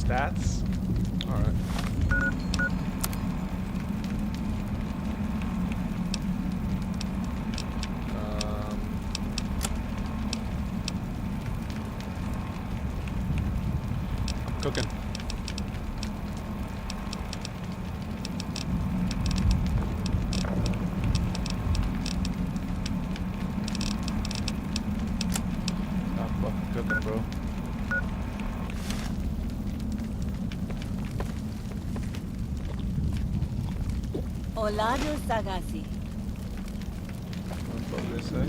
stats? Alright. I'm cooking. I'm fucking cooking, bro. Olado Sagasi. What they say?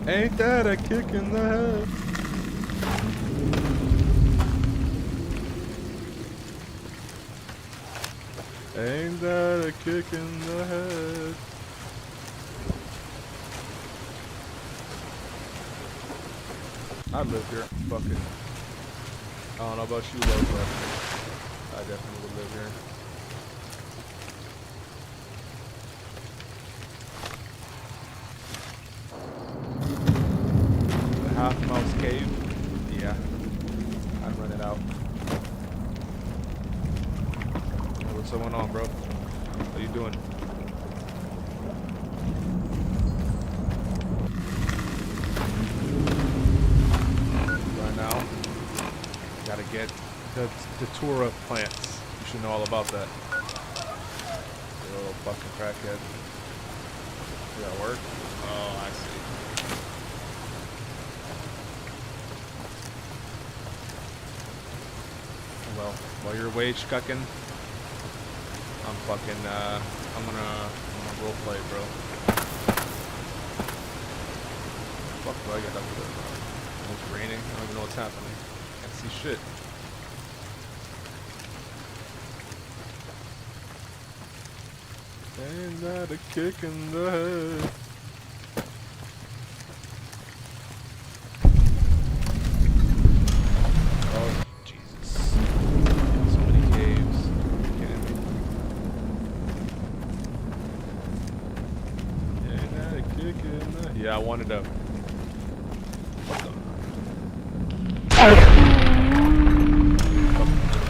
Ain't that a kick in the head? Ain't that a kick in the head? I live here. Fuck it. I don't know about you, though, but I definitely would live here. The Half Mouse Cave? Yeah. I'd run it out. Hey, what's going on, bro? How you doing? Right now, gotta get the Datura plants. You should know all about that. You little fucking crackhead. You at work? Oh, I see. Well, while you're wage cucking, I'm fucking, I'm gonna roleplay, bro. Fuck do I get up to? It's raining. I don't even know what's happening. Can't see shit. Ain't that a kick in the head? Oh, Jesus. So many caves. Are you kidding me? Ain't that a kick in the head? Yeah, I wanted to. What the?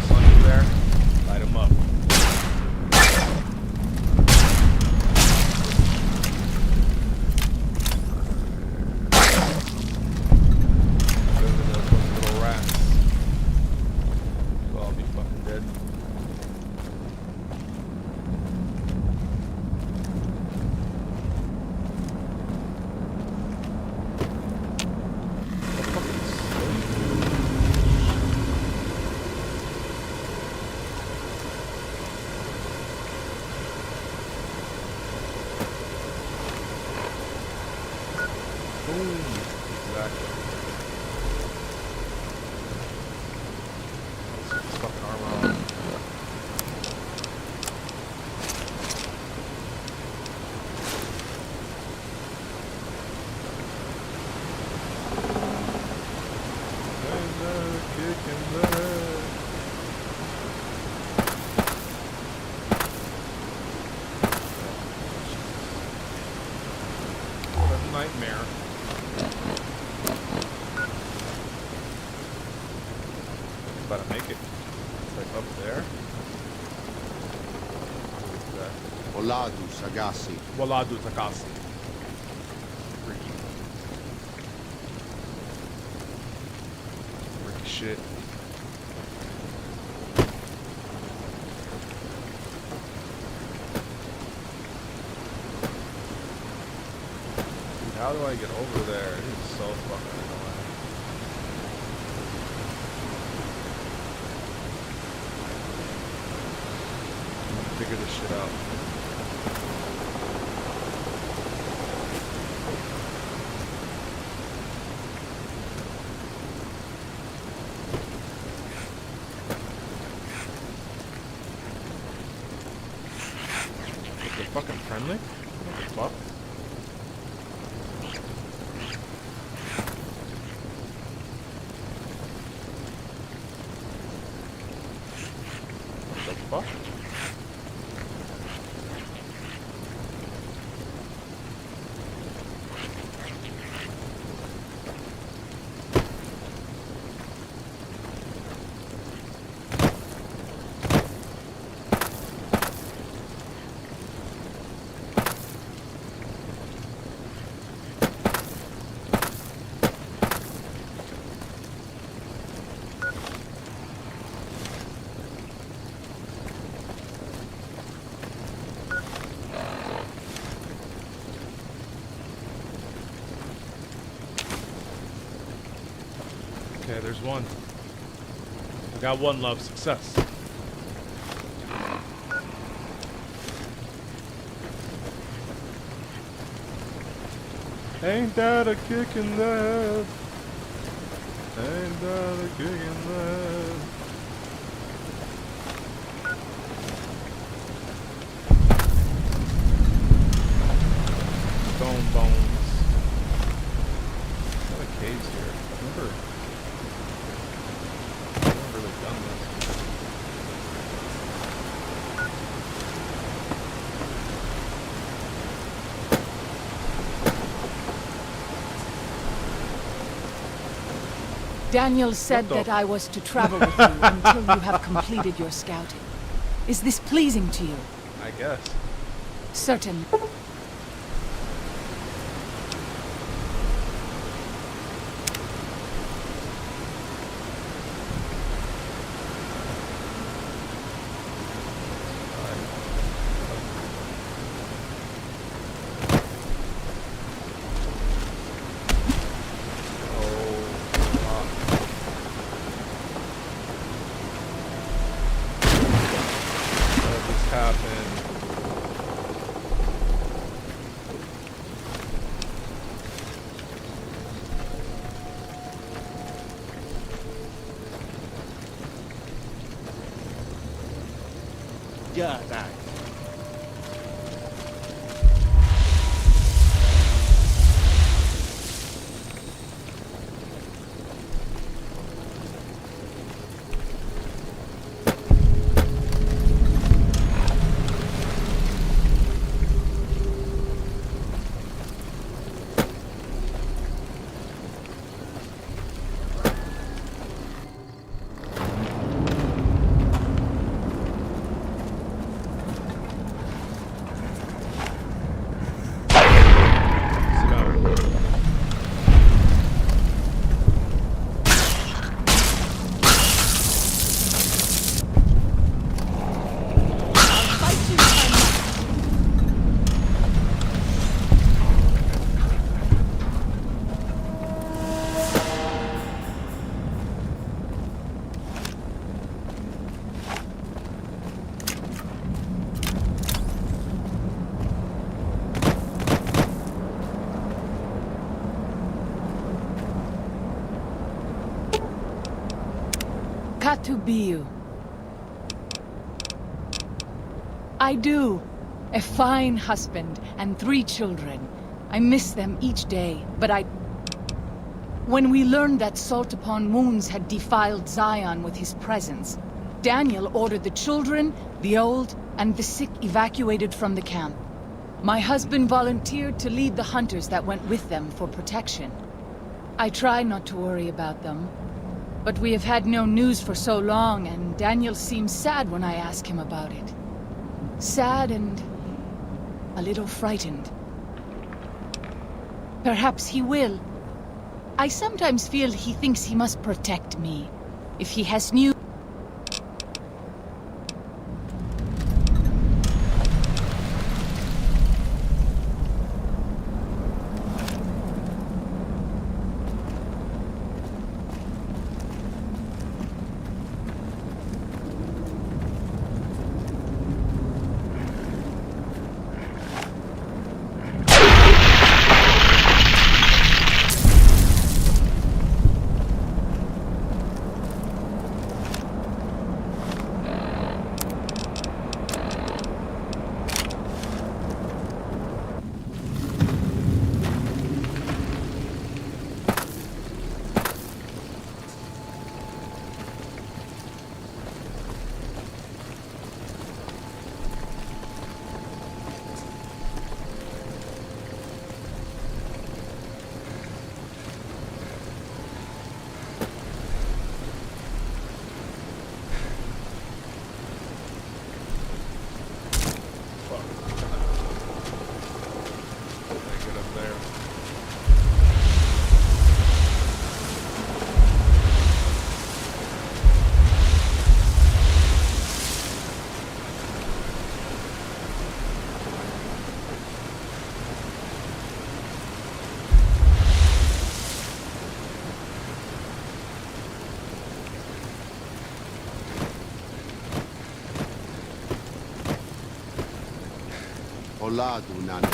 Sun is there. Light him up. Nightmare. About to make it. It's like up there. Oladu Sagasi. Waladu Takasi. Freaky. Freaky shit. How do I get over there? It is so fucking annoying. I'm gonna figure this shit out. Is it fucking friendly? What the fuck? Fuck. Okay, there's one. We got one love. Success. Ain't that a kick in the head? Ain't that a kick in the head? Stone bones. A lot of caves here. I've never really done this. Daniel said that I was to travel with you until you have completed your scouting. Is this pleasing to you? I guess. Certain. Yeah, that. Katubiu. I do. A fine husband and 3 children. I miss them each day, but When we learned that Salt Upon Wounds had defiled Zion with his presence, Daniel ordered the children, the old, and the sick evacuated from the camp. My husband volunteered to lead the hunters that went with them for protection. I try not to worry about them, but we have had no news for so long, and Daniel seems sad when I ask him about it. Sad and a little frightened. Perhaps he will. I sometimes feel he thinks he must protect me. If he has news... Oladu nani.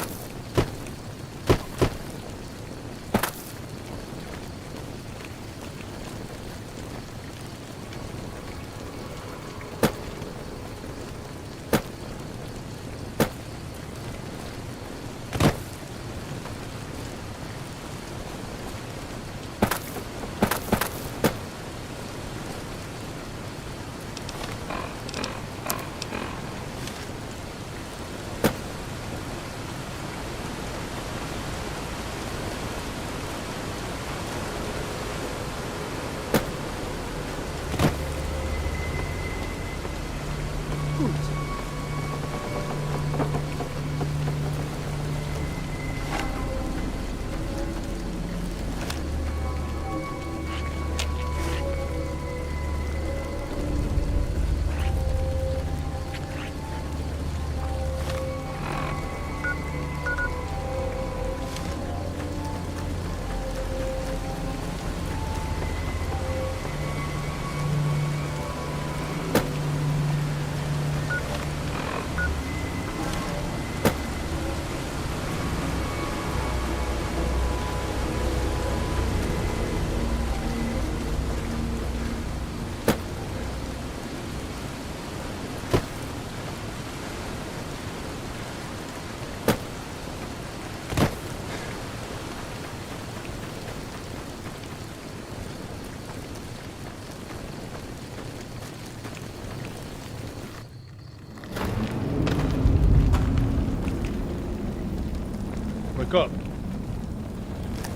Wake up.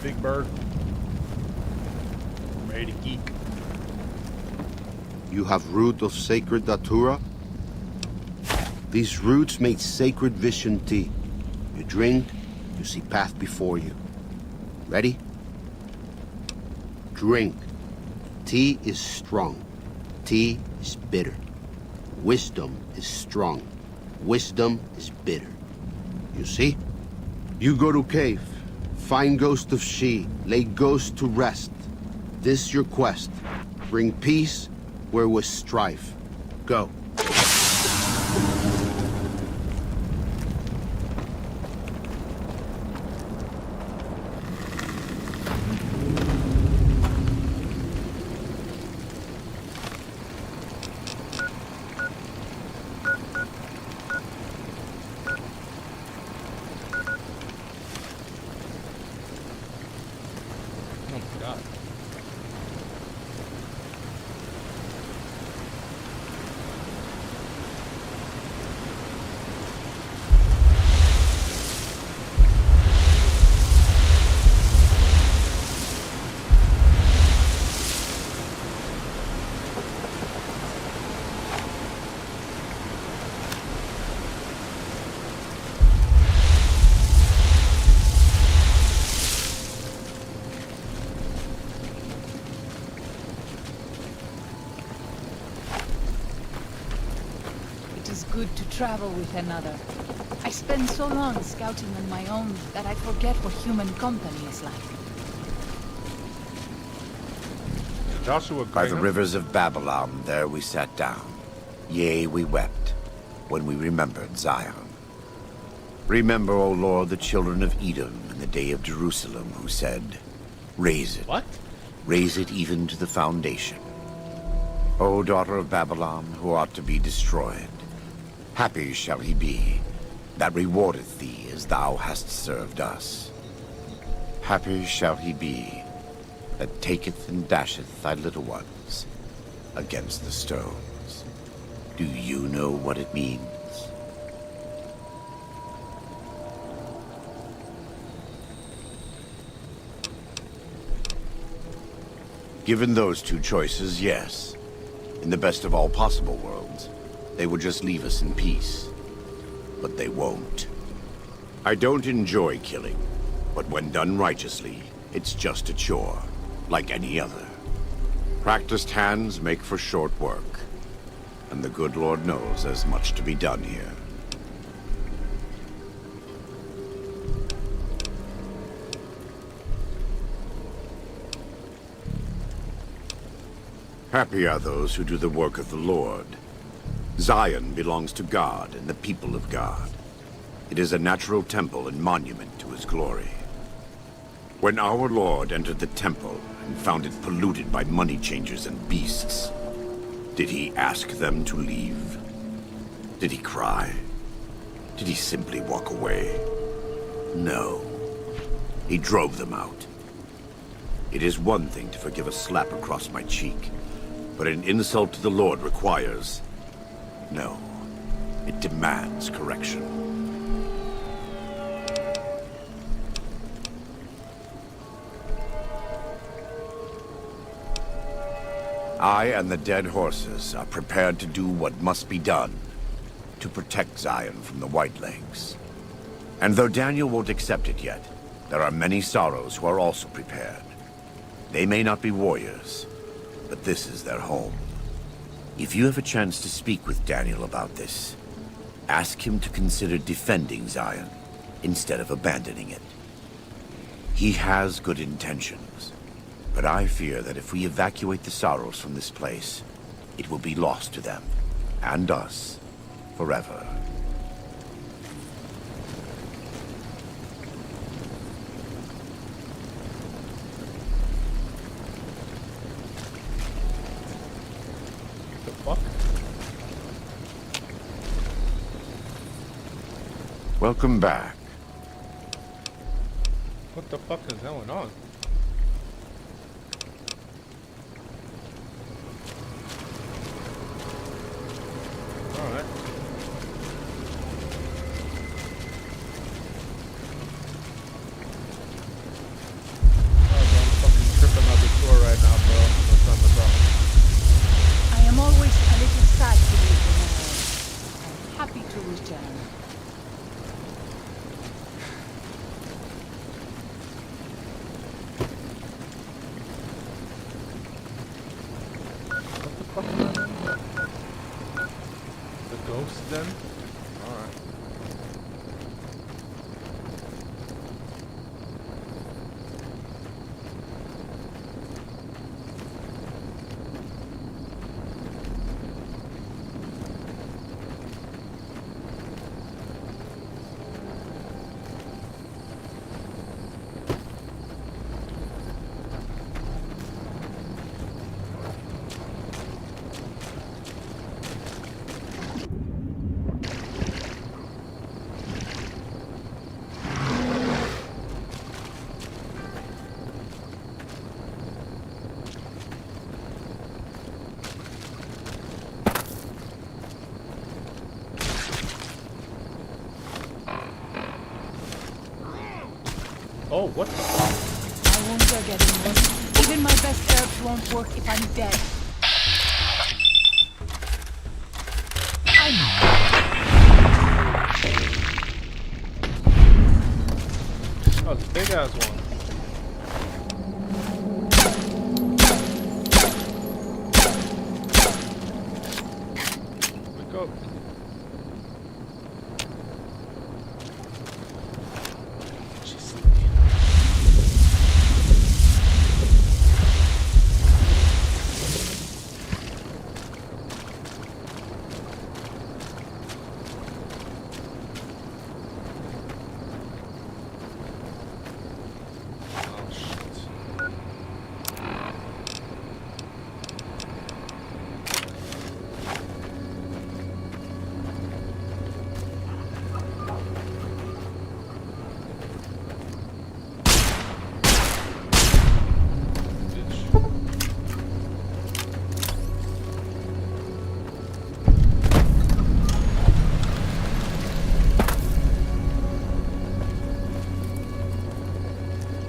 Big bird. I'm ready to geek. You have root of sacred datura? These roots made sacred vision tea. You drink, you see path before you. Ready? Drink. Tea is strong. Tea is bitter. Wisdom is strong. Wisdom is bitter. You see? You go to cave. Find ghost of she. Lay ghost to rest. This your quest. Bring peace where was strife. Go. Oh my god. It is good to travel with another. I spend so long scouting on my own that I forget what human company is like. Joshua By the Graham? rivers of Babylon, there we sat down. Yea, we wept, when we remembered Zion. Remember, O Lord, the children of Edom in the day of Jerusalem, who said, raise it. What? Raise it even to the foundation. O daughter of Babylon, who ought to be destroyed, happy shall he be, that rewardeth thee as thou hast served us. Happy shall he be, that taketh and dasheth thy little ones against the stones. Do you know what it means? Given those two choices, yes. In the best of all possible worlds, they would just leave us in peace. But they won't. I don't enjoy killing, but when done righteously, it's just a chore, like any other. Practiced hands make for short work, and the good Lord knows there's much to be done here. Happy are those who do the work of the Lord. Zion belongs to God and the people of God. It is a natural temple and monument to his glory. When our Lord entered the temple and found it polluted by money changers and beasts, did he ask them to leave? Did he cry? Did he simply walk away? No. He drove them out. It is one thing to forgive a slap across my cheek, but an insult to the Lord requires... No. It demands correction. I and the dead horses are prepared to do what must be done to protect Zion from the Whitelegs. And though Daniel won't accept it yet, there are many sorrows who are also prepared. They may not be warriors, but this is their home. If you have a chance to speak with Daniel about this, ask him to consider defending Zion instead of abandoning it. He has good intentions, but I fear that if we evacuate the sorrows from this place, it will be lost to them, and us, forever. The fuck? Welcome back. What the fuck is going on? Alright. I'm fucking tripping out the tour right now, bro. What's on the problem? I am always a little sad to leave the world. I'm happy to return. The ghost then? Alright. Oh, what the fuck? My wounds are getting worse. Even my best herbs won't work if I'm dead. Oh, it's a big ass one. Wake up.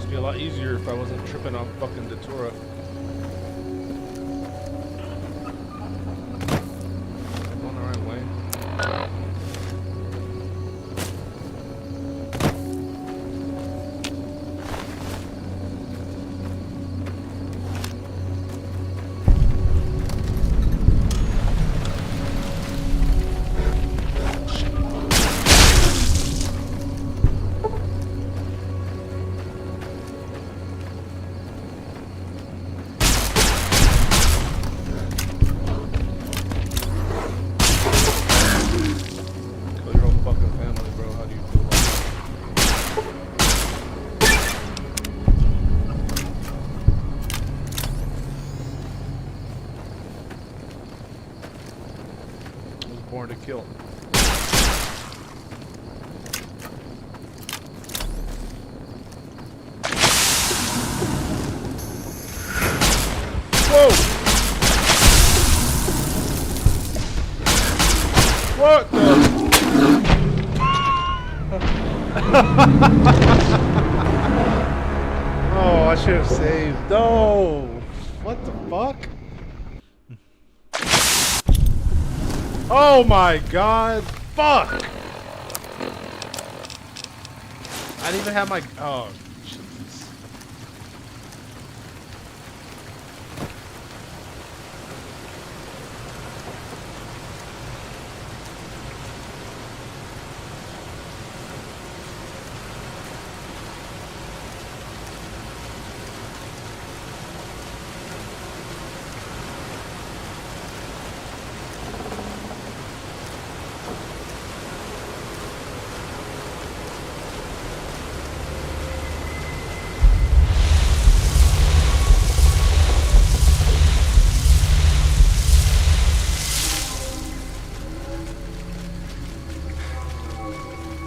Be a lot easier if I wasn't tripping on fucking Datura. Going the right way. Kill your whole fucking family, bro. How do you do kill. Whoa! What the? Oh, I should have saved. No! What the fuck? Oh my god! Fuck! I didn't even have my... Oh, Jesus.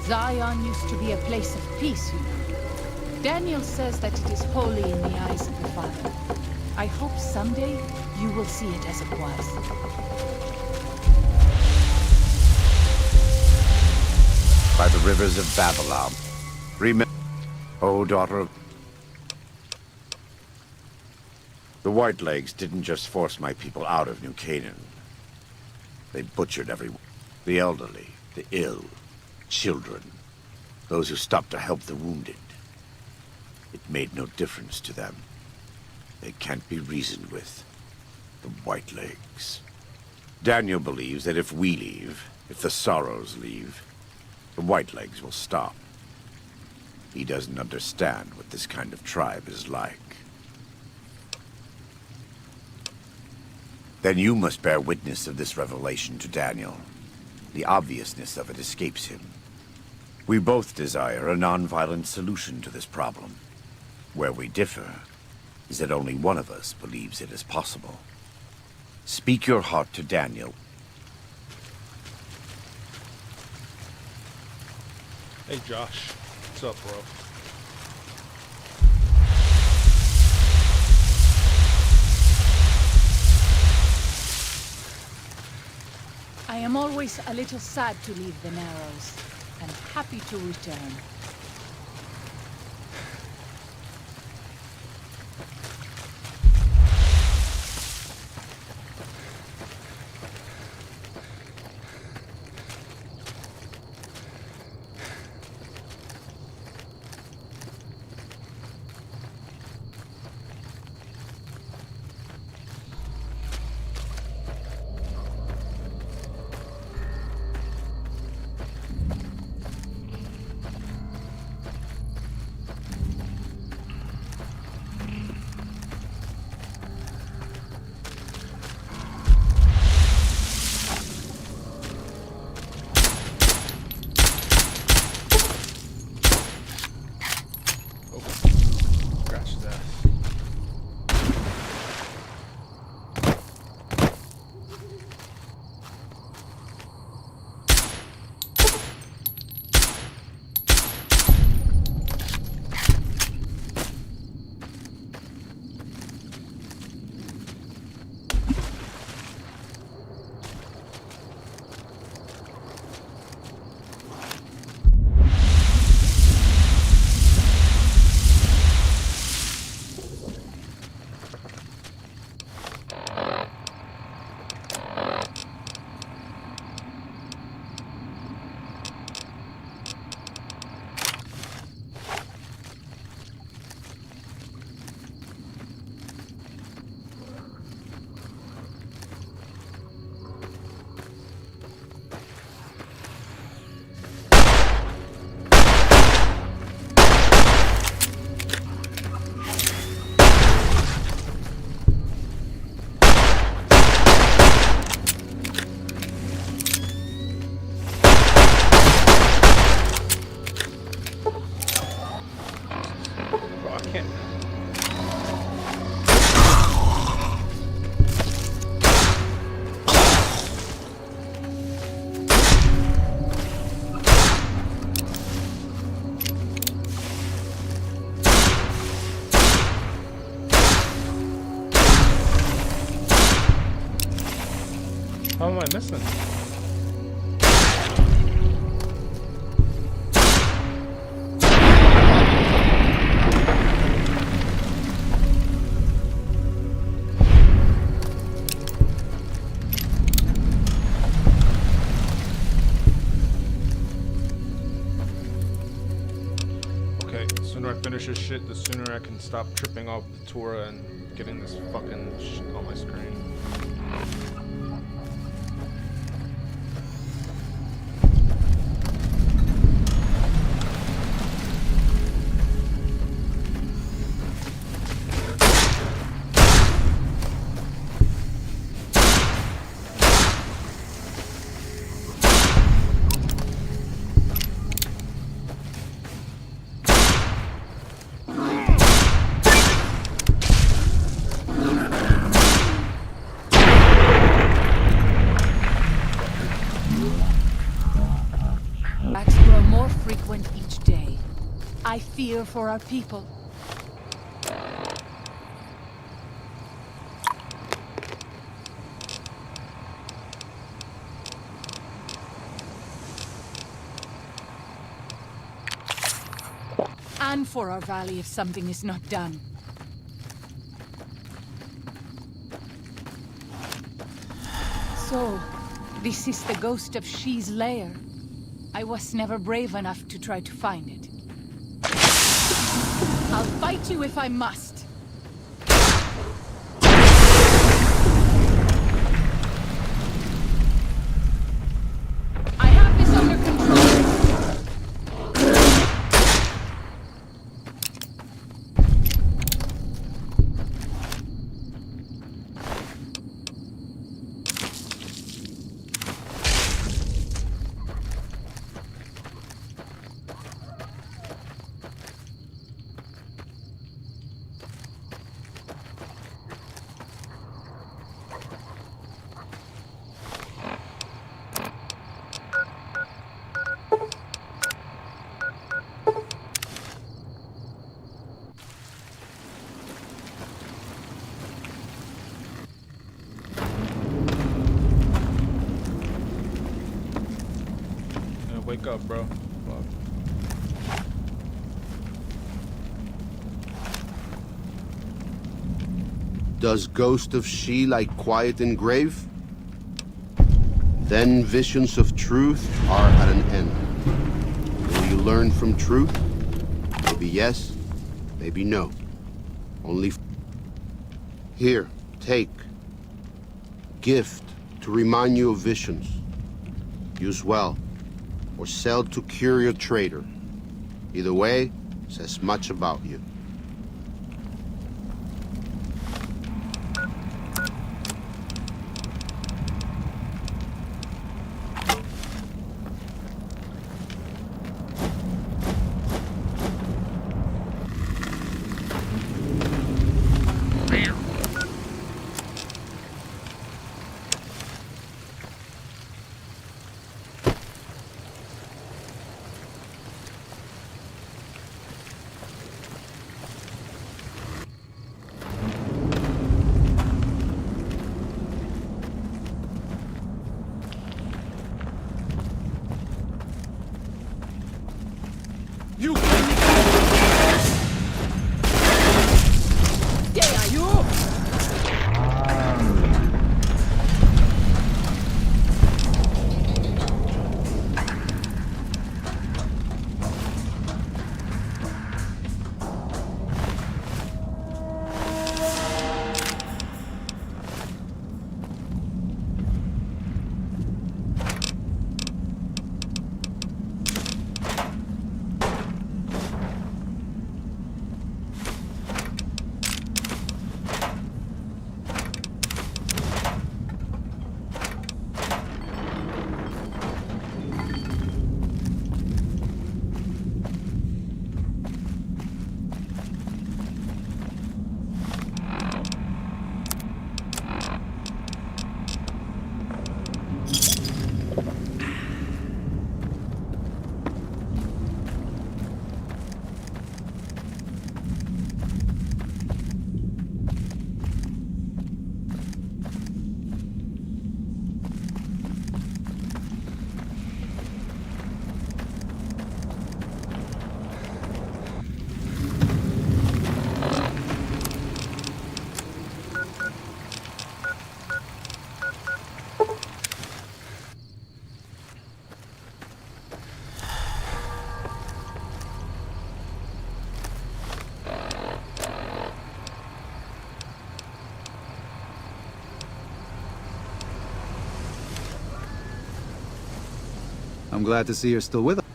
Zion used to be a place of peace, you know. Daniel says that it is holy in the eyes of the Father. I hope someday you will see it as it was. By the rivers of Babylon. Remember, O daughter of... The Whitelegs didn't just force my people out of New Canaan. They butchered everyone. The elderly, the ill, children, those who stopped to help the wounded. It made no difference to them. They can't be reasoned with. The Whitelegs. Daniel believes that if we leave, if the Sorrows leave, the Whitelegs will stop. He doesn't understand what this kind of tribe is like. Then you must bear witness of this revelation to Daniel. The obviousness of it escapes him. We both desire a non-violent solution to this problem. Where we differ is that only one of us believes it is possible. Speak your heart to Daniel. Hey Josh, what's up, bro? I am always a little sad to leave the Narrows, and happy to return. How am I missing? Okay, the sooner I finish this shit, the sooner I can stop tripping off the Torah and getting this fucking shit on my screen. Attacks grow more frequent each day. I fear for our people. And for our valley if something is not done. So, this is the ghost of She's lair. I was never brave enough to try to find it. I'll fight you if I must. I have this under control. Wake up, bro. Fuck. Does Ghost of She like quiet and grave? Then visions of truth are at an end. Will you learn from truth? Maybe yes, maybe no. Only here, take. Gift to remind you of visions. Use well, or sell to curious trader. Either way, says much about you. You Dare you? I'm glad to see you're still with us.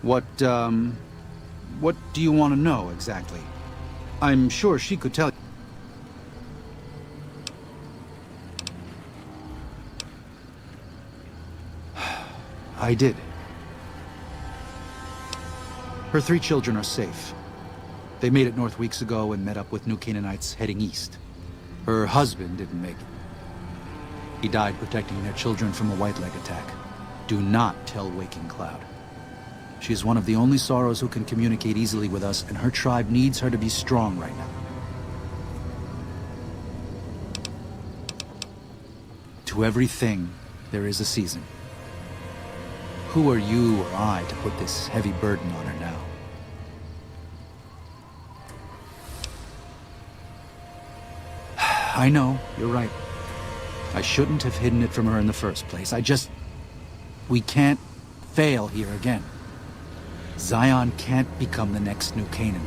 What do you want to know exactly? I'm sure she could tell you. I did. Her 3 children are safe. They made it north weeks ago and met up with New Canaanites heading east. Her husband didn't make it. He died protecting their children from a white leg attack. Do not tell Waking Cloud. She is one of the only Sorrows who can communicate easily with us, and her tribe needs her to be strong right now. To everything, there is a season. Who are you or I to put this heavy burden on her now? I know, you're right. I shouldn't have hidden it from her in the first place. We can't fail here again. Zion can't become the next New Canaan.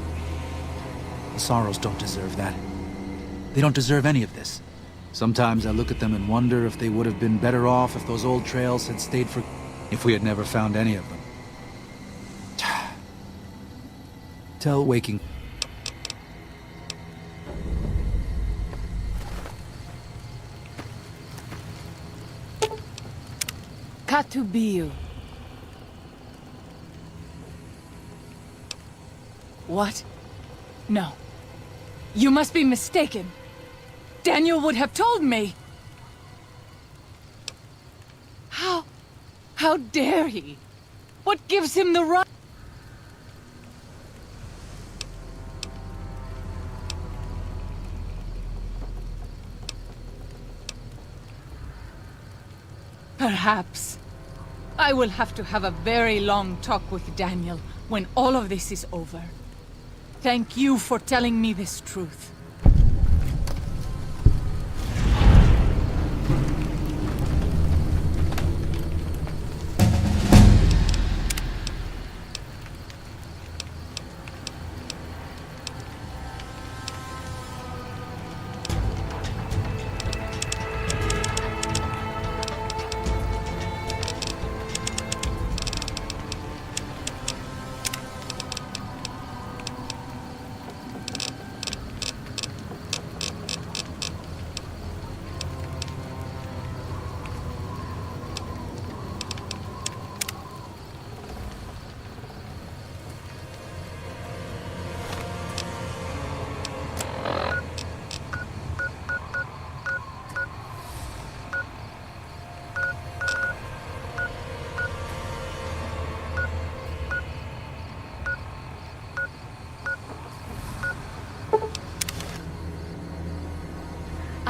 The Sorrows don't deserve that. They don't deserve any of this. Sometimes I look at them and wonder if they would have been better off if those old trails had stayed for... if we had never found any of them. Tell Waking... Katubiu. What? No. You must be mistaken. Daniel would have told me. How dare he? What gives him the right? Perhaps. I will have to have a very long talk with Daniel when all of this is over. Thank you for telling me this truth.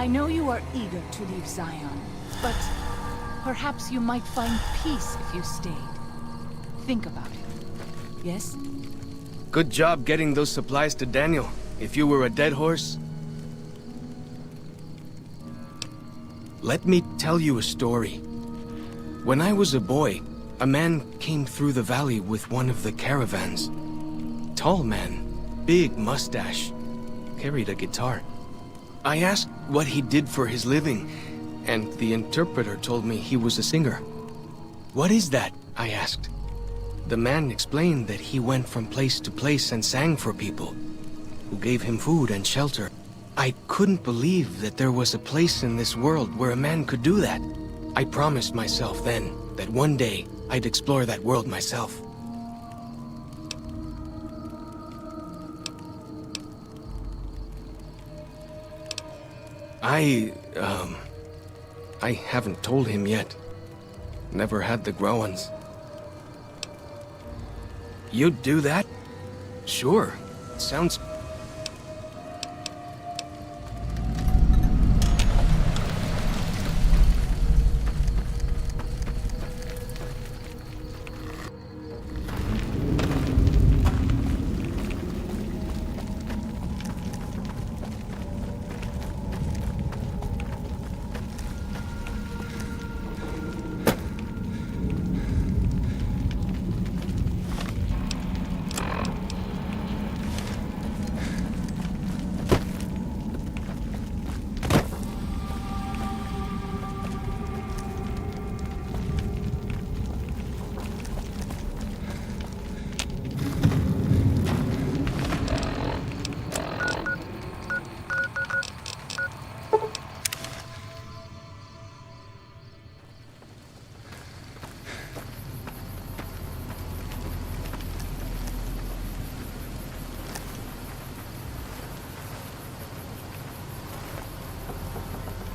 I know you are eager to leave Zion, but perhaps you might find peace if you stayed. Think about it. Yes? Good job getting those supplies to Daniel. If you were a dead horse... Let me tell you a story. When I was a boy, a man came through the valley with one of the caravans. Tall man, big mustache, carried a guitar. I asked what he did for his living, and the interpreter told me he was a singer. What is that? I asked. The man explained that he went from place to place and sang for people, who gave him food and shelter. I couldn't believe that there was a place in this world where a man could do that. I promised myself then that one day I'd explore that world myself. I haven't told him yet. Never had the Growans. You'd do that? Sure. Sounds...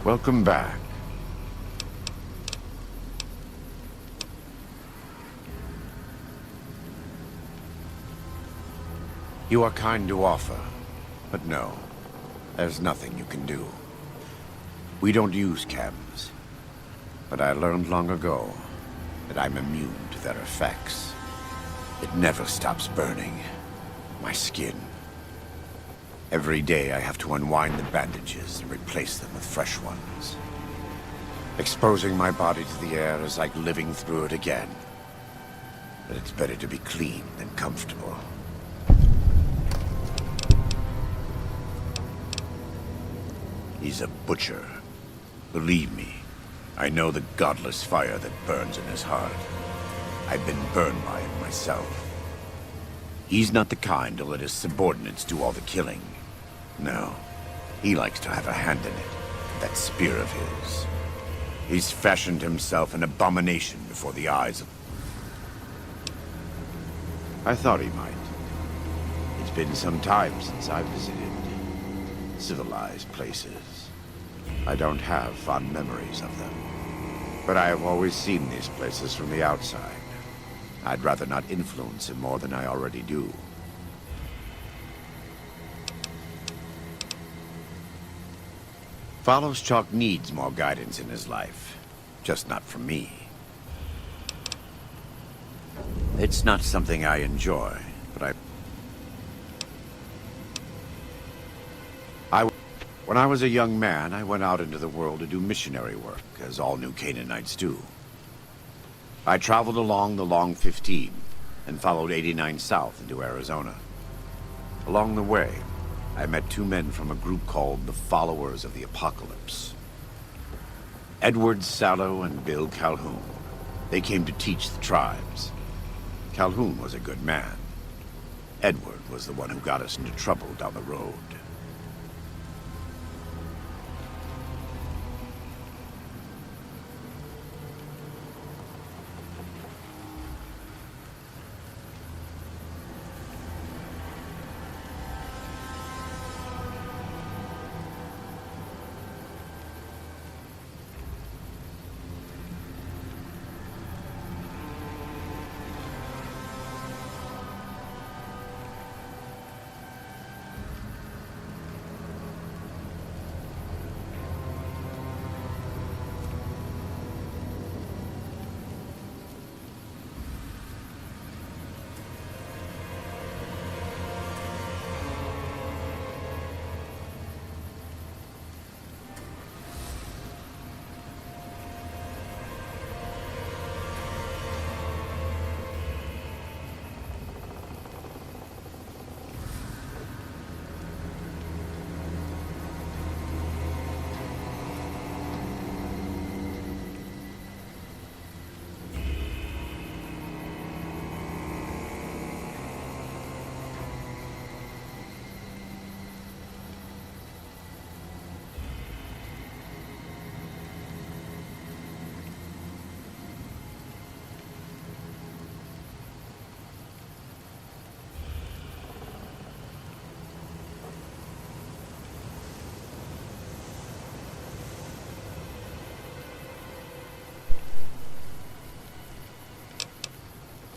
Welcome back. You are kind to offer, but no, there's nothing you can do. We don't use chems, but I learned long ago that I'm immune to their effects. It never stops burning my skin. Every day I have to unwind the bandages and replace them with fresh ones. Exposing my body to the air is like living through it again. But it's better to be clean than comfortable. He's a butcher. Believe me, I know the godless fire that burns in his heart. I've been burned by it myself. He's not the kind to let his subordinates do all the killing. No, he likes to have a hand in it, that spear of his. He's fashioned himself an abomination before the eyes of... I thought he might. It's been some time since I've visited civilized places. I don't have fond memories of them. But I have always seen these places from the outside. I'd rather not influence him more than I already do. Follows Chalk needs more guidance in his life. Just not from me. It's not something I enjoy, but when I was a young man, I went out into the world to do missionary work, as all new Canaanites do. I traveled along the Long 15 and followed 89 south into Arizona. Along the way, I met two men from a group called the Followers of the Apocalypse. Edward Sallow and Bill Calhoun. They came to teach the tribes. Calhoun was a good man. Edward was the one who got us into trouble down the road.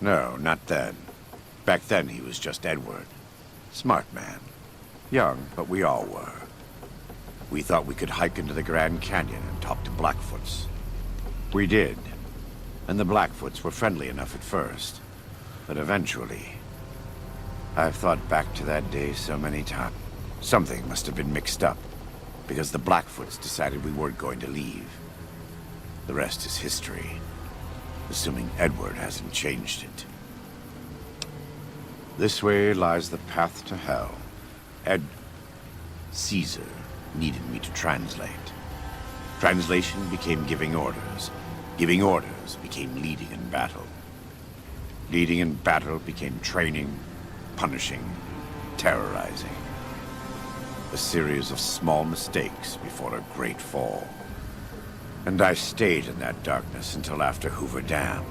No, not then. Back then he was just Edward. Smart man. Young, but we all were. We thought we could hike into the Grand Canyon and talk to Blackfoots. We did. And the Blackfoots were friendly enough at first. But eventually... I've thought back to that day so many times. Something must have been mixed up, because the Blackfoots decided we weren't going to leave. The rest is history. Assuming Edward hasn't changed it. This way lies the path to hell. Caesar needed me to translate. Translation became giving orders. Giving orders became leading in battle. Leading in battle became training, punishing, terrorizing. A series of small mistakes before a great fall. And I stayed in that darkness until after Hoover Dam.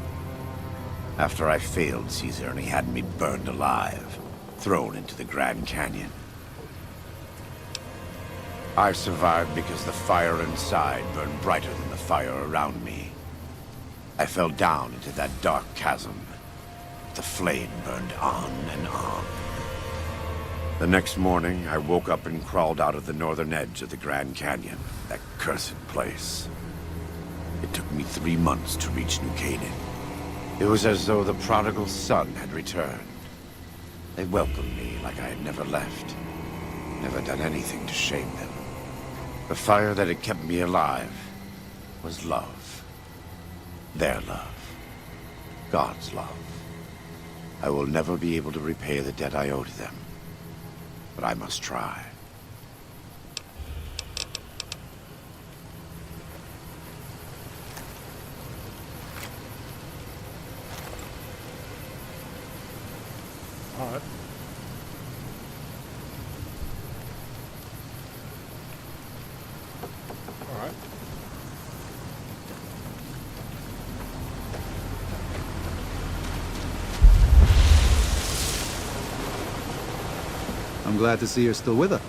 After I failed Caesar and he had me burned alive, thrown into the Grand Canyon. I survived because the fire inside burned brighter than the fire around me. I fell down into that dark chasm. The flame burned on and on. The next morning, I woke up and crawled out of the northern edge of the Grand Canyon, that cursed place. It took me 3 months to reach New Canaan. It was as though the prodigal son had returned. They welcomed me like I had never left, never done anything to shame them. The fire that had kept me alive was love. Their love. God's love. I will never be able to repay the debt I owe to them, but I must try. All right. All right. I'm glad to see you're still with us.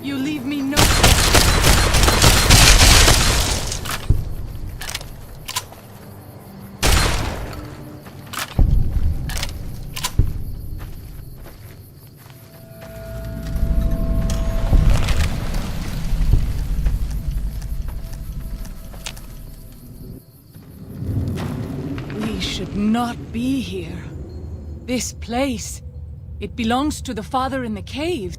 You leave me no... We should not be here. This place, it belongs to the Father in the caves.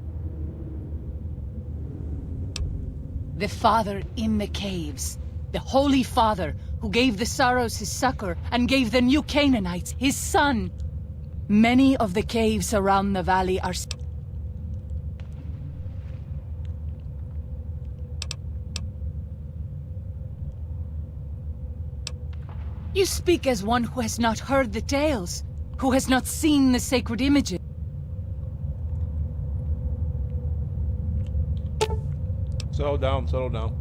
The Father in the caves. The Holy Father who gave the Sorrows his succor and gave the new Canaanites his son. Many of the caves around the valley are... You speak as one who has not heard the tales, who has not seen the sacred images. Settle down, settle down.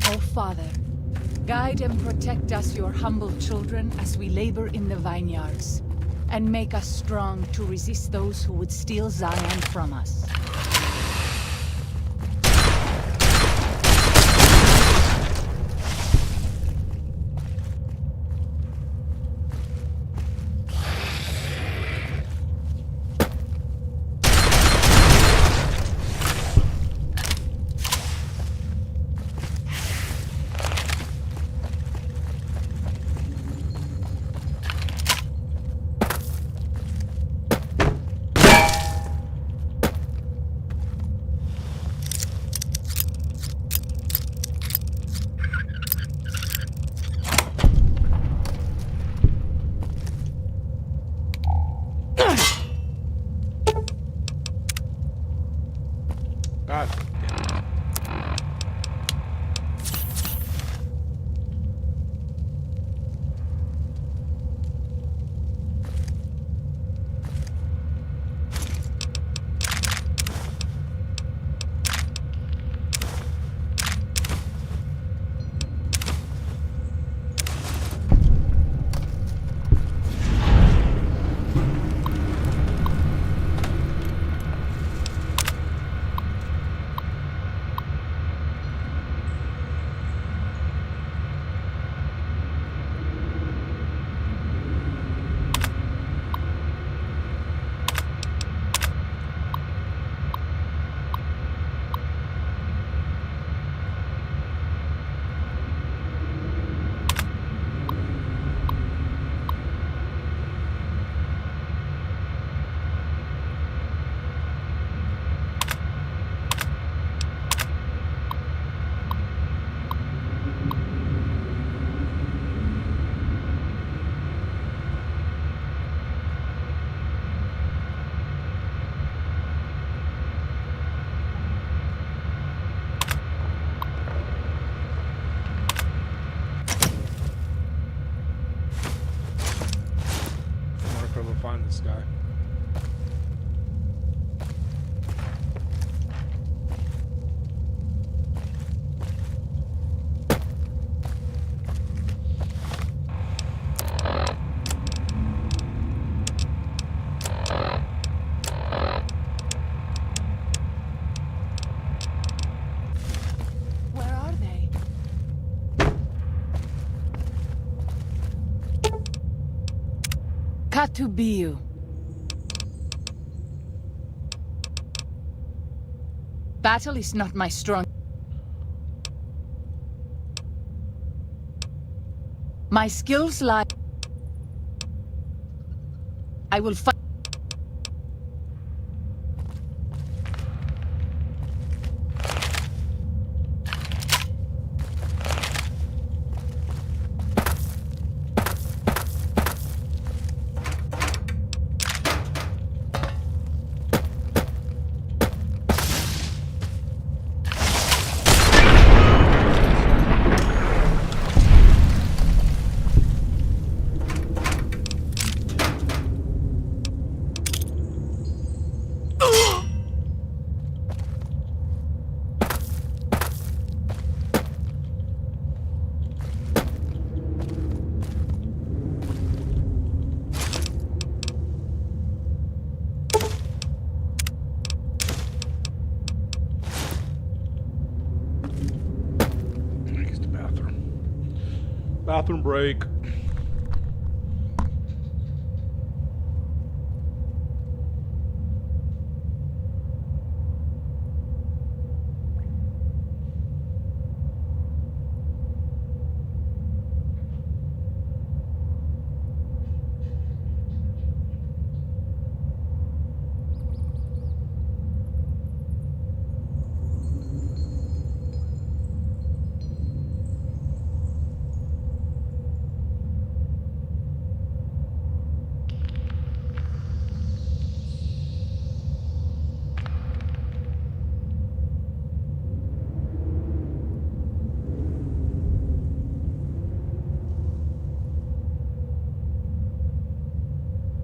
Oh, Father, guide and protect us, your humble children, as we labor in the vineyards, and make us strong to resist those who would steal Zion from us. God damn it. Find this guy. Where are they? Katubiu. Battle is not my strong. My skills lie. I will fight. Bathroom break.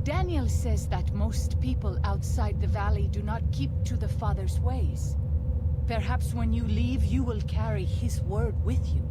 Daniel says that most people outside the valley do not keep to the Father's ways. Perhaps when you leave, you will carry his word with you.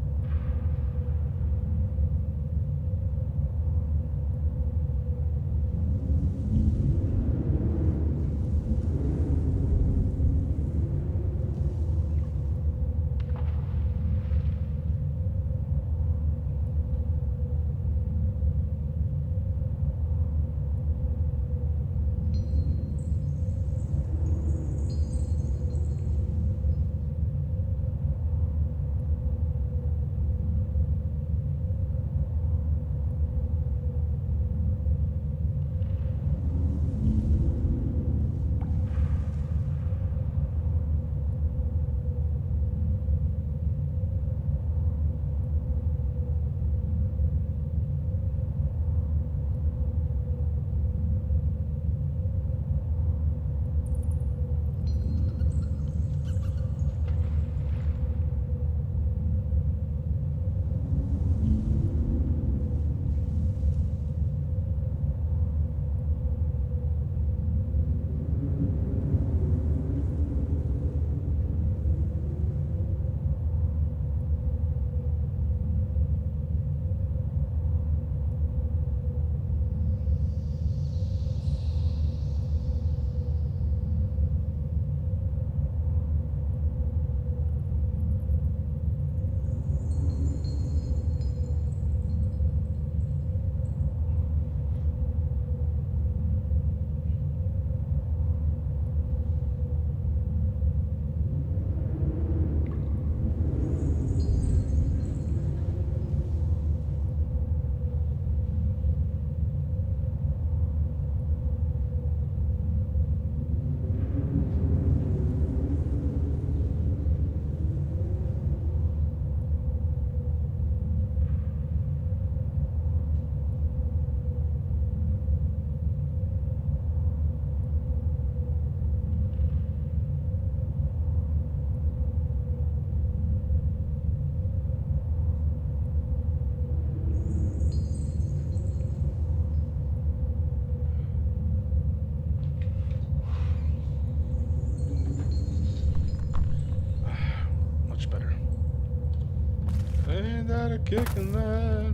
got a kick in that.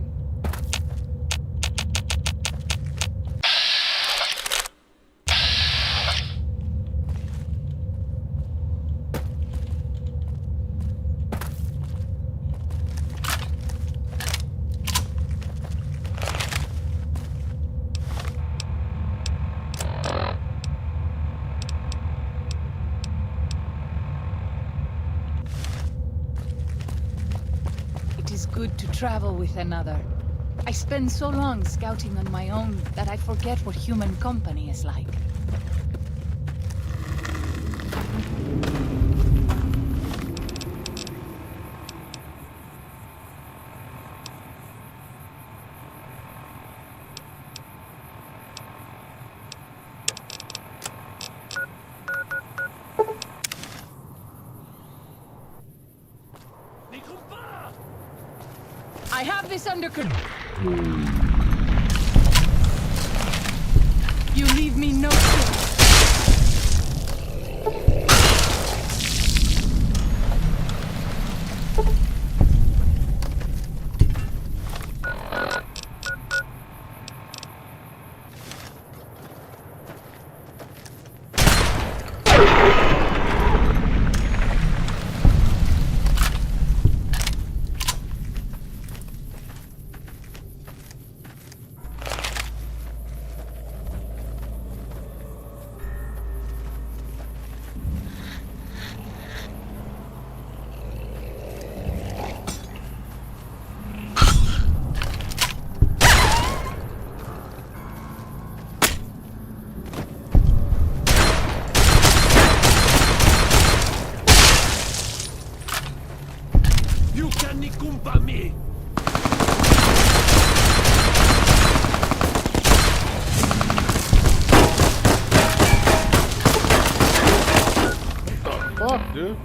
It is good to travel with another. I spend so long scouting on my own that I forget what human company is like. I have this under control. You leave me no choice. Fuck, dude.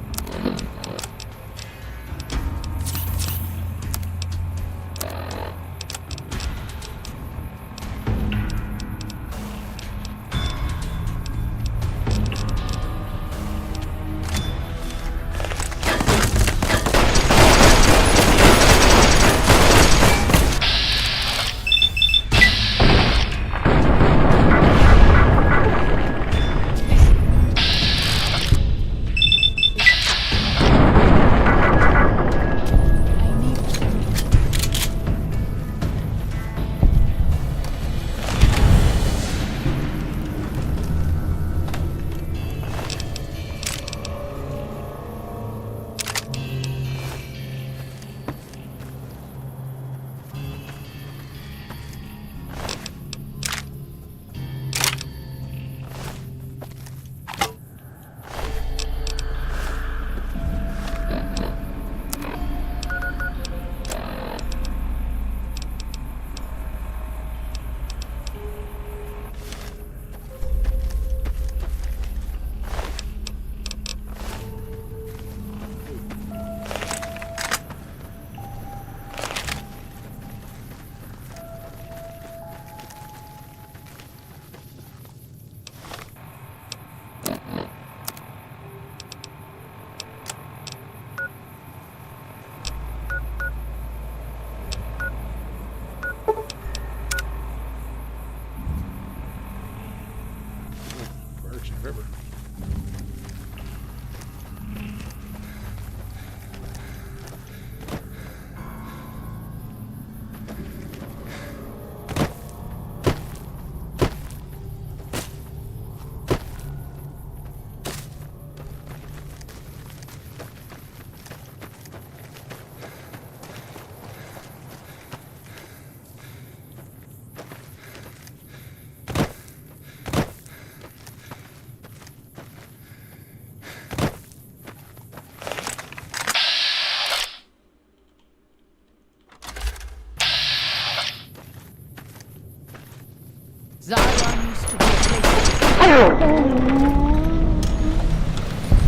River. Zion used to be a place.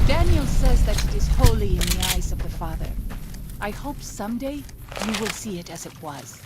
Daniel says that it is holy in the eyes of the Father. I hope someday you will see it as it was.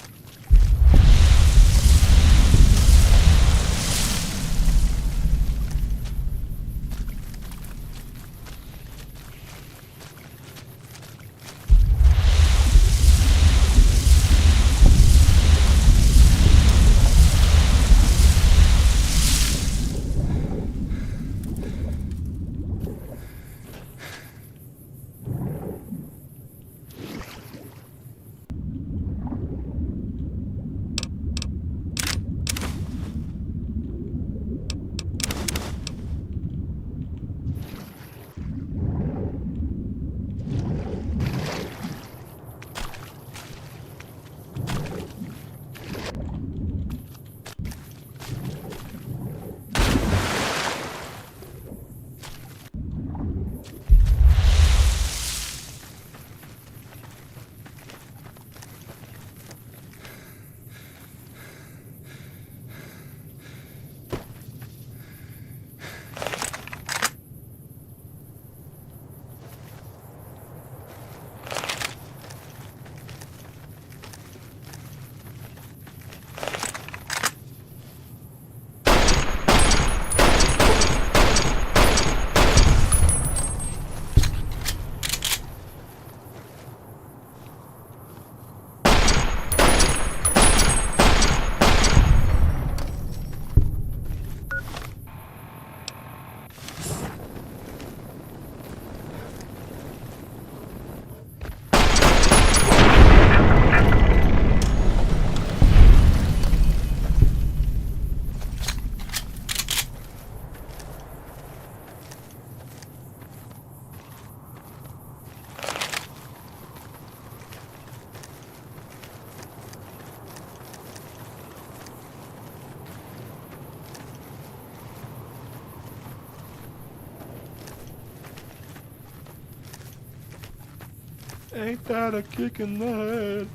Ain't that a kick in the head?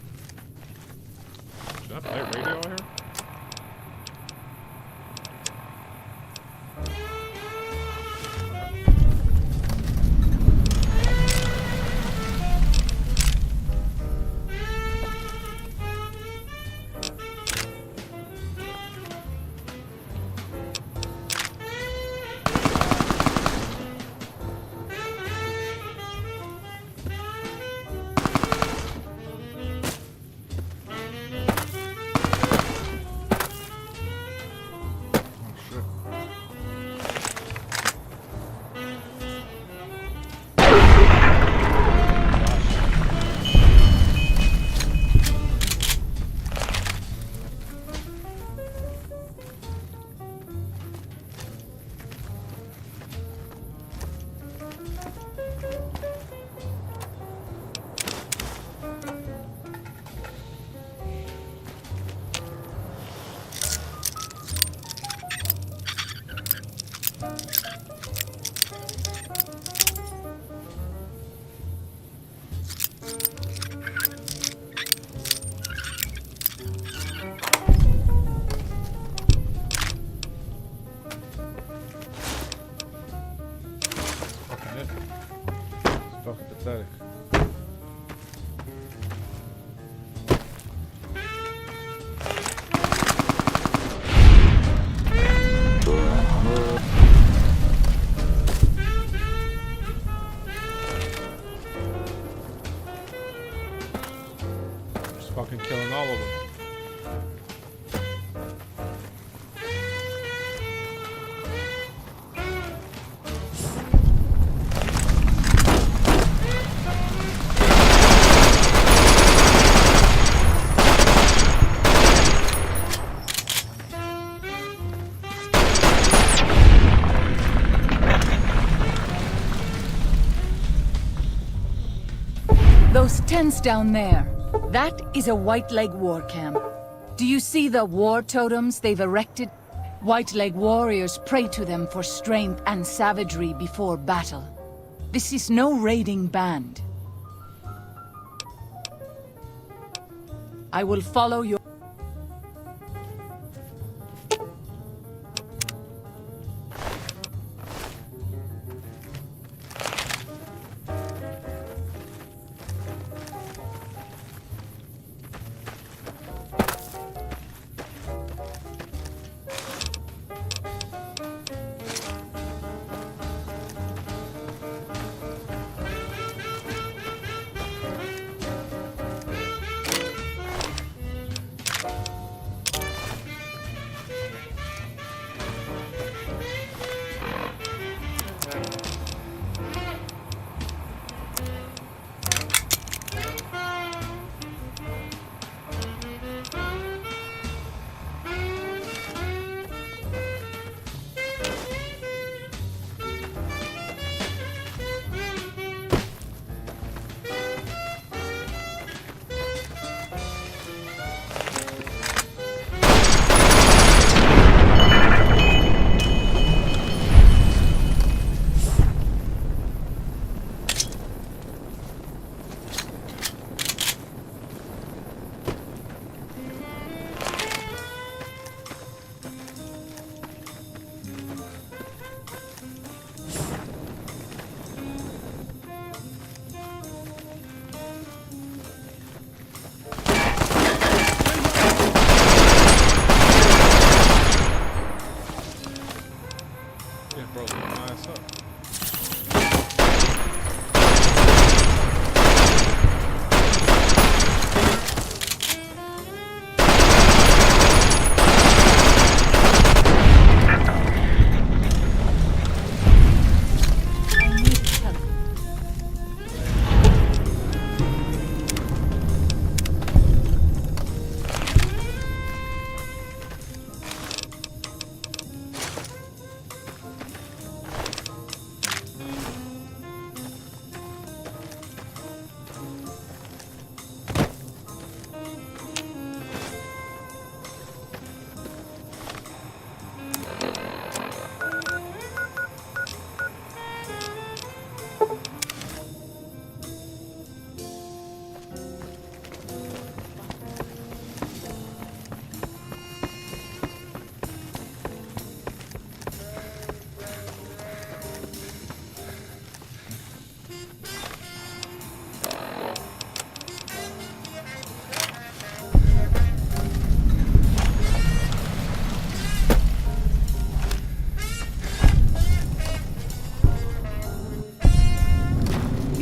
Should I play radio here? Fucking pathetic. Just fucking killing all of them. Those tents down there, that is a White Leg war camp. Do you see the war totems they've erected? White Leg warriors pray to them for strength and savagery before battle. This is no raiding band. I will follow your...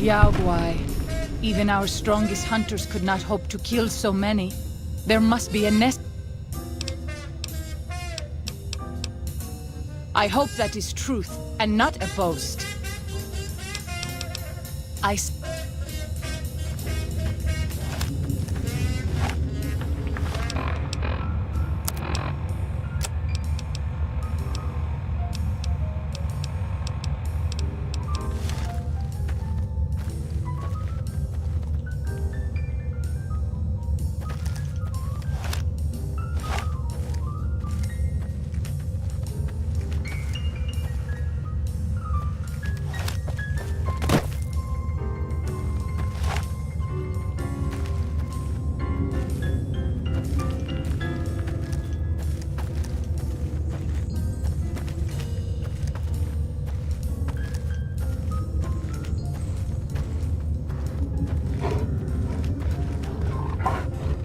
Yaogwai. Even our strongest hunters could not hope to kill so many. There must be a nest. I hope that is truth, and not a boast.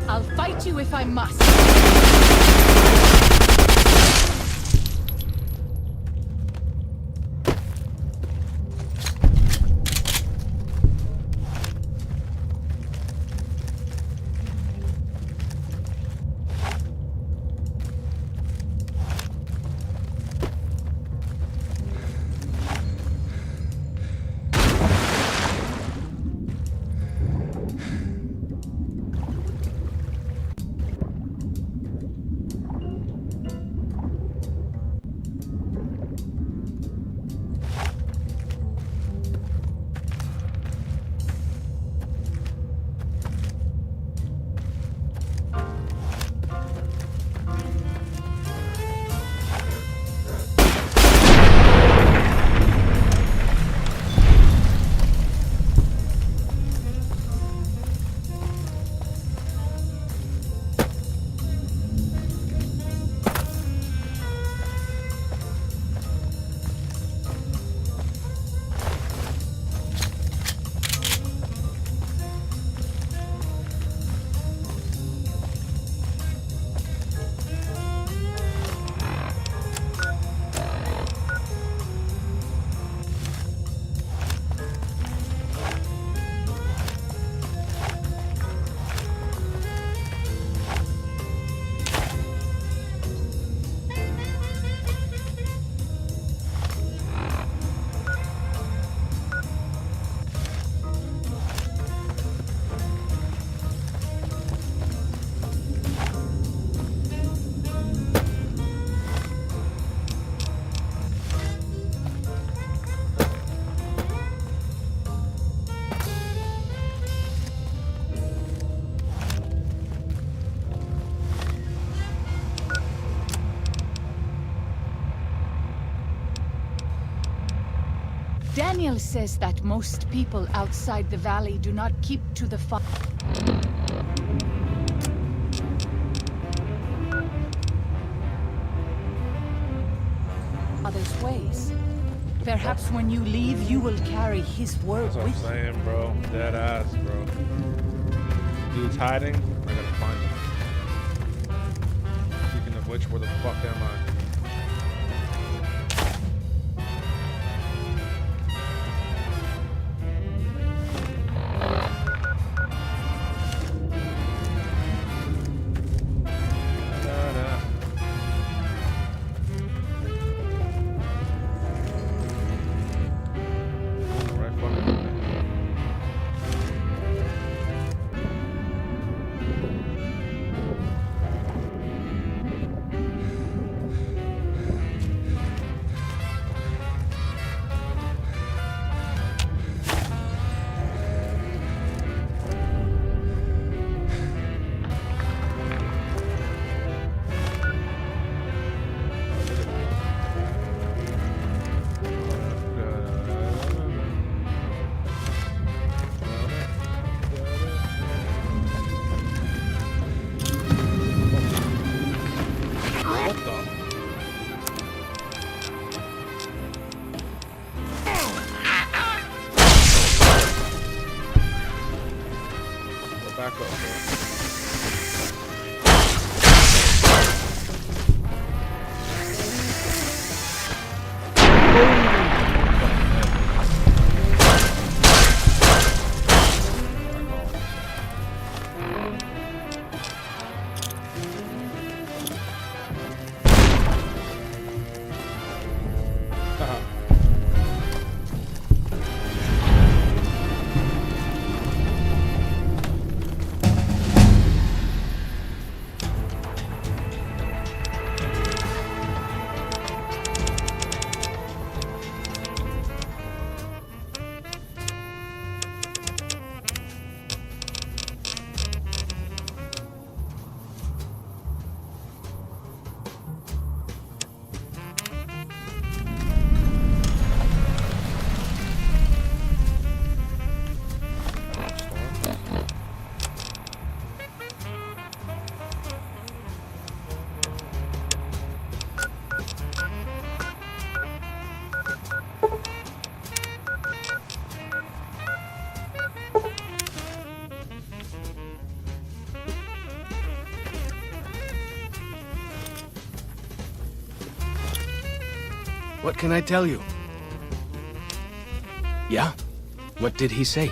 I'll fight you if I must. Daniel says that most people outside the valley do not keep to the Father's ways. Perhaps when you leave, you will carry his word That's what with I'm you. saying, bro. Dead ass, bro. Dude's hiding. I gotta find him. Speaking of which, where the fuck am I? Back up, bro. What can I tell you? Yeah? What did he say?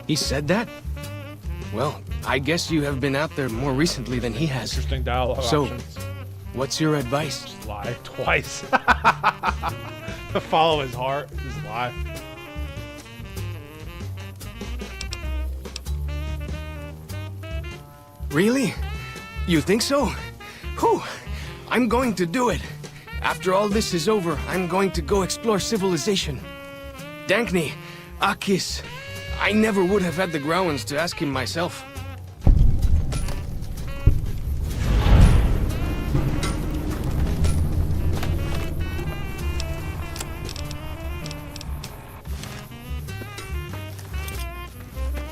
He said that? Well, I guess you have been out there more recently than he has. Interesting dialogue So, options. what's your advice? Just lie twice. Follow his heart. Just lie. Really? You think so? Whew! I'm going to do it. After all this is over, I'm going to go explore civilization. Dankney, Akis. I never would have had the Growens to ask him myself.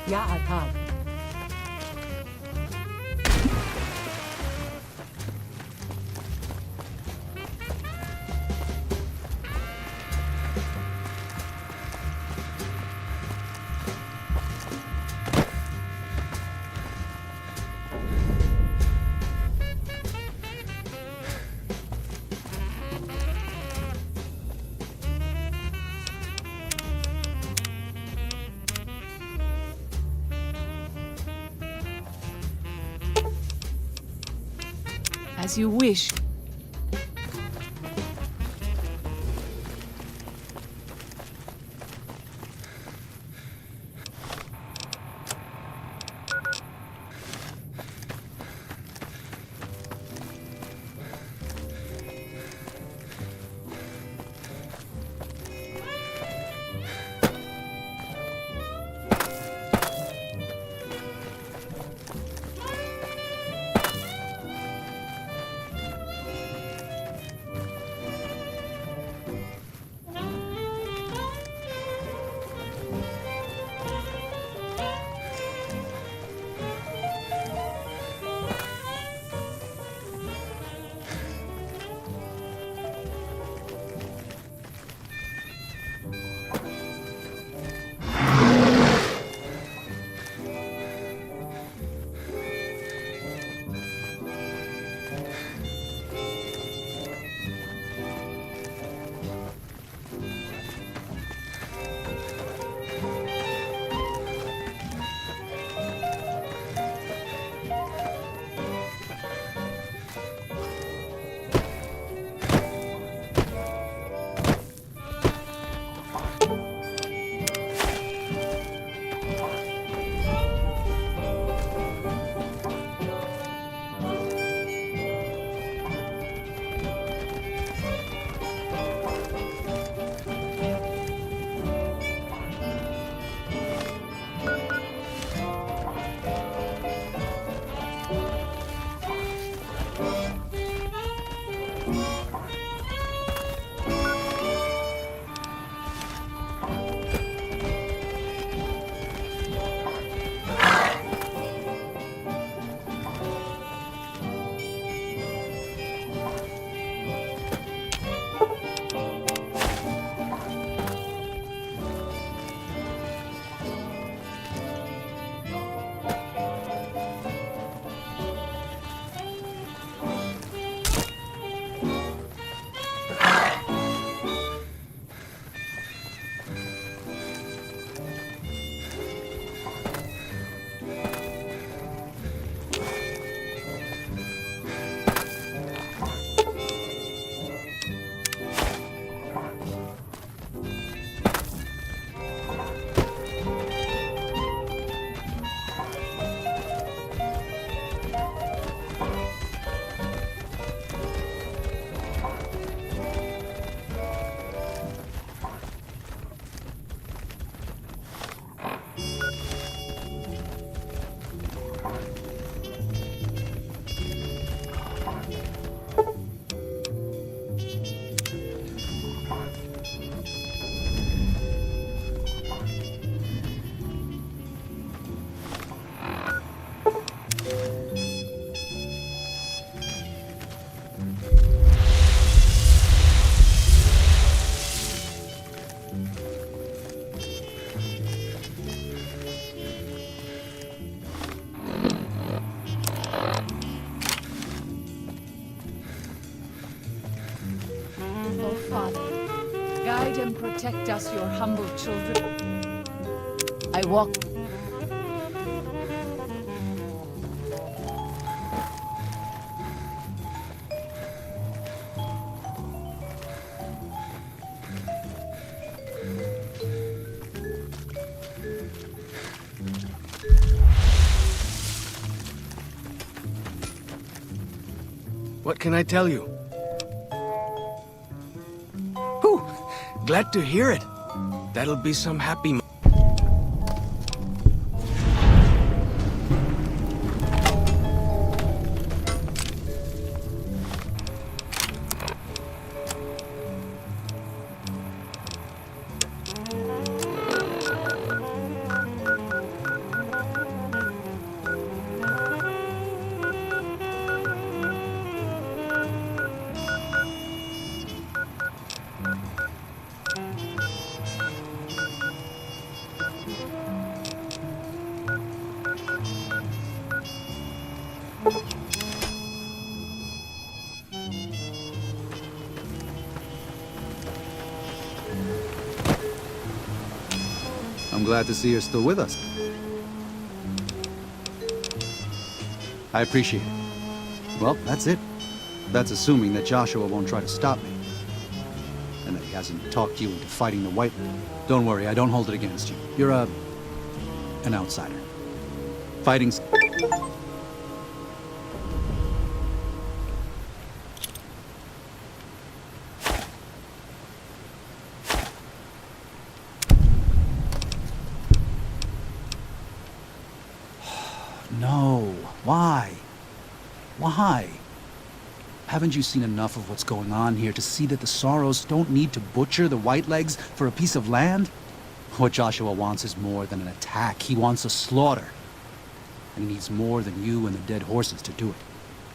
Ya Atag. As you wish. protect us, your humble children. I walk. What can I tell you? Whew, glad to hear it. That'll be some happy... I'm glad to see you're still with us. I appreciate it. Well, that's it. That's assuming that Joshua won't try to stop me. And that he hasn't talked you into fighting the White. Don't worry, I don't hold it against you. You're an outsider. Fighting's... No. Why? Why? Haven't you seen enough of what's going on here to see that the Sorrows don't need to butcher the Whitelegs for a piece of land? What Joshua wants is more than an attack. He wants a slaughter. And he needs more than you and the dead horses to do it.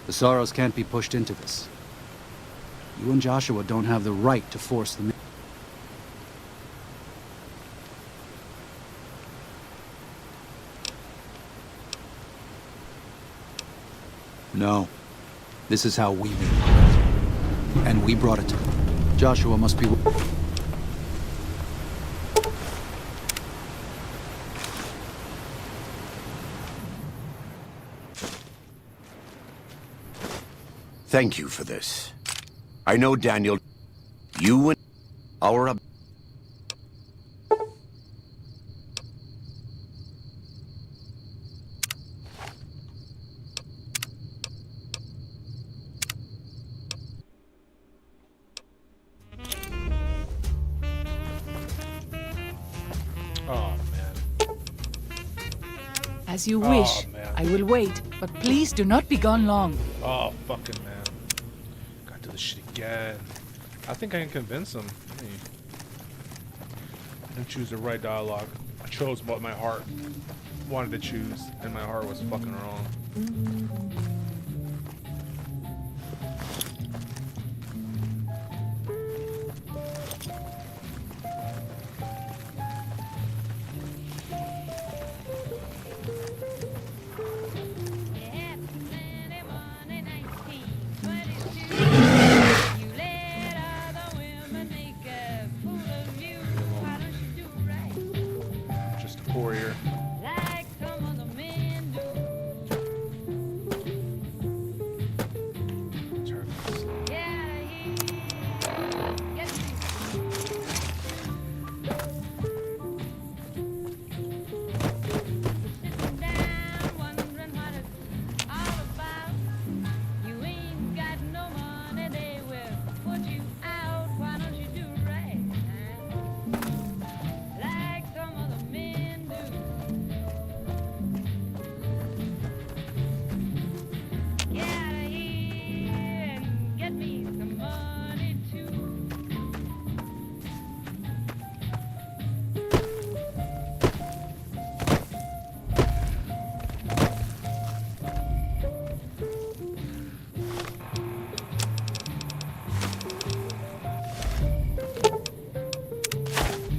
The Sorrows can't be pushed into this. You and Joshua don't have the right to force them in. No. This is how we made it. And we brought it to them. Joshua must be... Thank you for this. I know, Daniel, you and our... Oh, man. As you wish. Man. I will wait, but please do not be gone long. Oh, fucking man. Gotta do this shit again. I think I can convince him. Hey. I didn't choose the right dialogue. I chose what my heart wanted to choose, and my heart was fucking wrong. Just a poor ear. Turn this.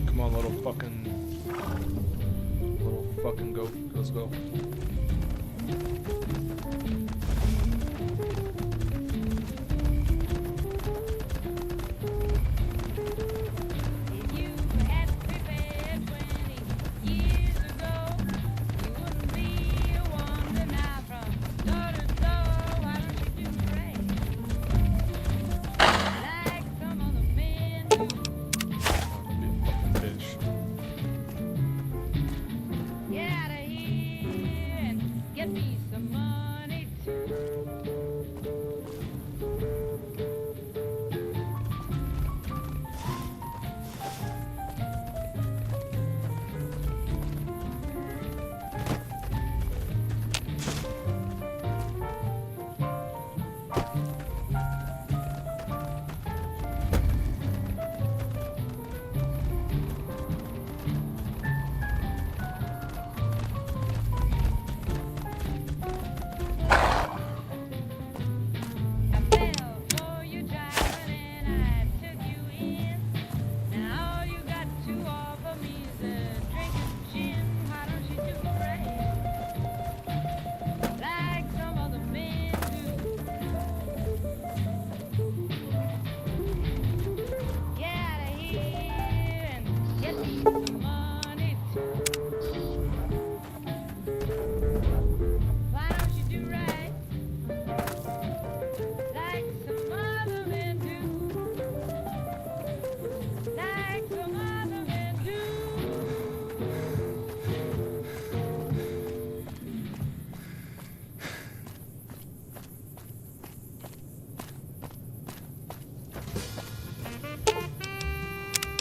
Come on, little fucking goat. Let's go.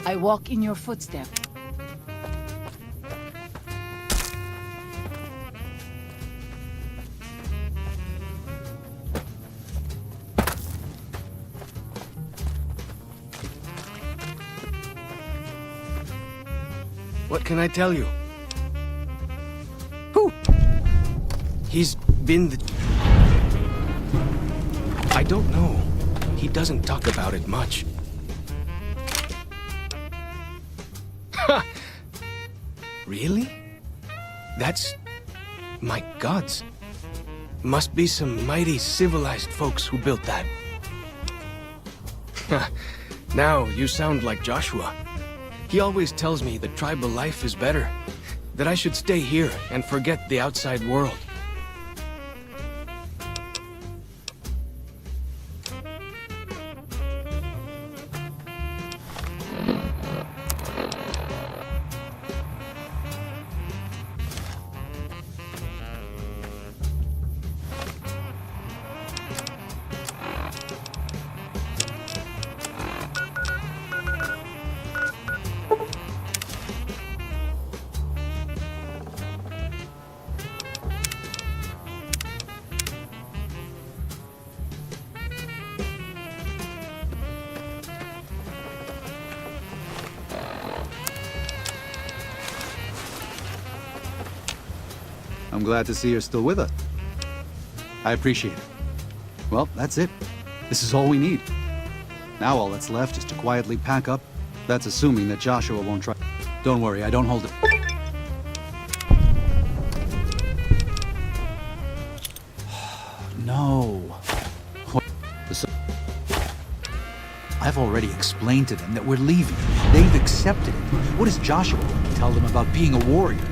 I walk in your footsteps. What can I tell you? Who? He's been the... I don't know. He doesn't talk about it much. Ha! Really? That's... my gods. Must be some mighty civilized folks who built that. Now you sound like Joshua. He always tells me that tribal life is better. That I should stay here and forget the outside world. I'm glad to see you're still with us. I appreciate it. Well, that's it. This is all we need. Now all that's left is to quietly pack up. That's assuming that Joshua won't try. Don't worry, I don't hold it. No. I've already explained to them that we're leaving. They've accepted it. What is Joshua going to tell them about being a warrior?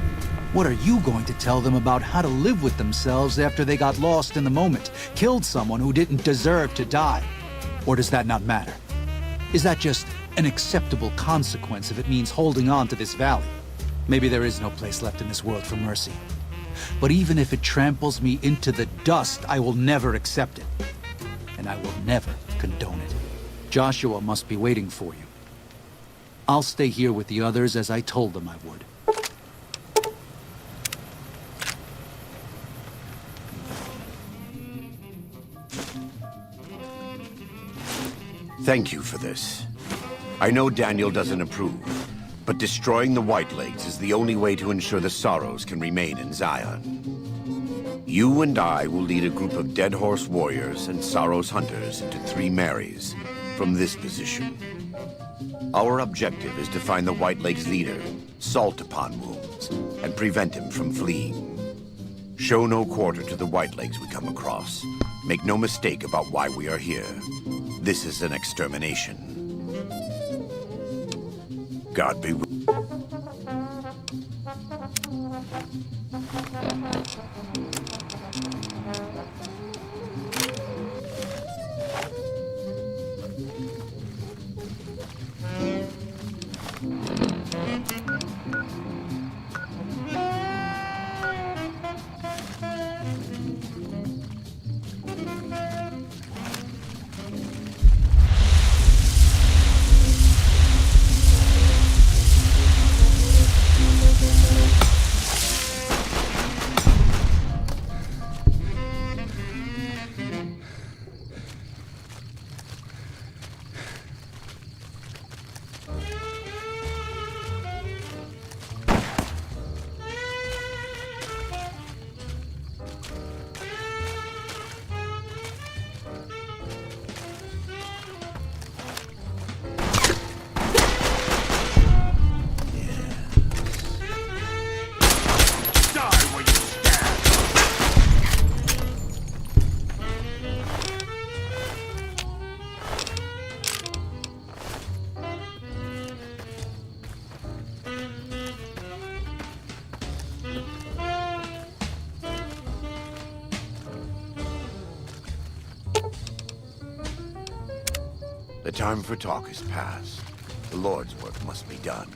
What are you going to tell them about how to live with themselves after they got lost in the moment, killed someone who didn't deserve to die? Or does that not matter? Is that just an acceptable consequence if it means holding on to this valley? Maybe there is no place left in this world for mercy. But even if it tramples me into the dust, I will never accept it. And I will never condone it. Joshua must be waiting for you. I'll stay here with the others as I told them I would. Thank you for this. I know Daniel doesn't approve, but destroying the Whitelegs is the only way to ensure the Sorrows can remain in Zion. You and I will lead a group of Dead Horse warriors and Sorrows hunters into 3 Marys from this position. Our objective is to find the Whitelegs leader, Salt Upon Wounds, and prevent him from fleeing. Show no quarter to the Whitelegs we come across. Make no mistake about why we are here. This is an extermination. God be with you. The time for talk is past. The Lord's work must be done.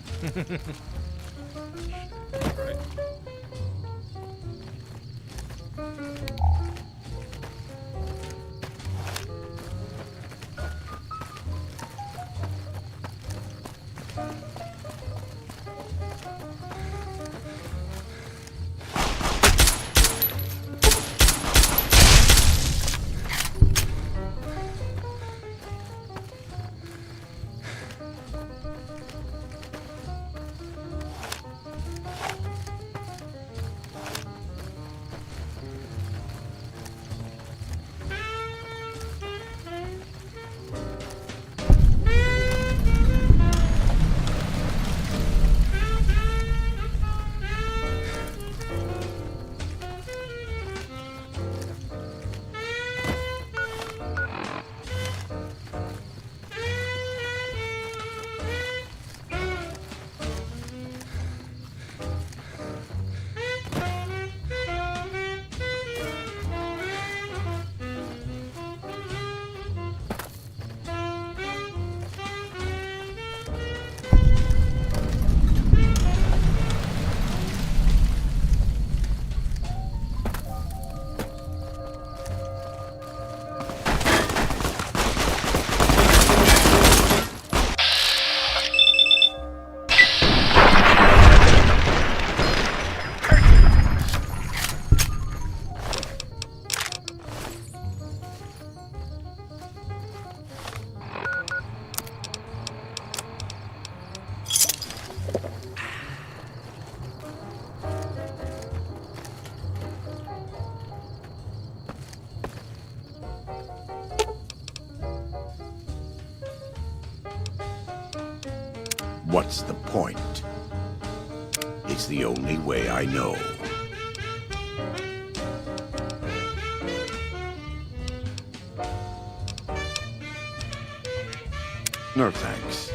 Right. That's the point. It's the only way I know. No thanks.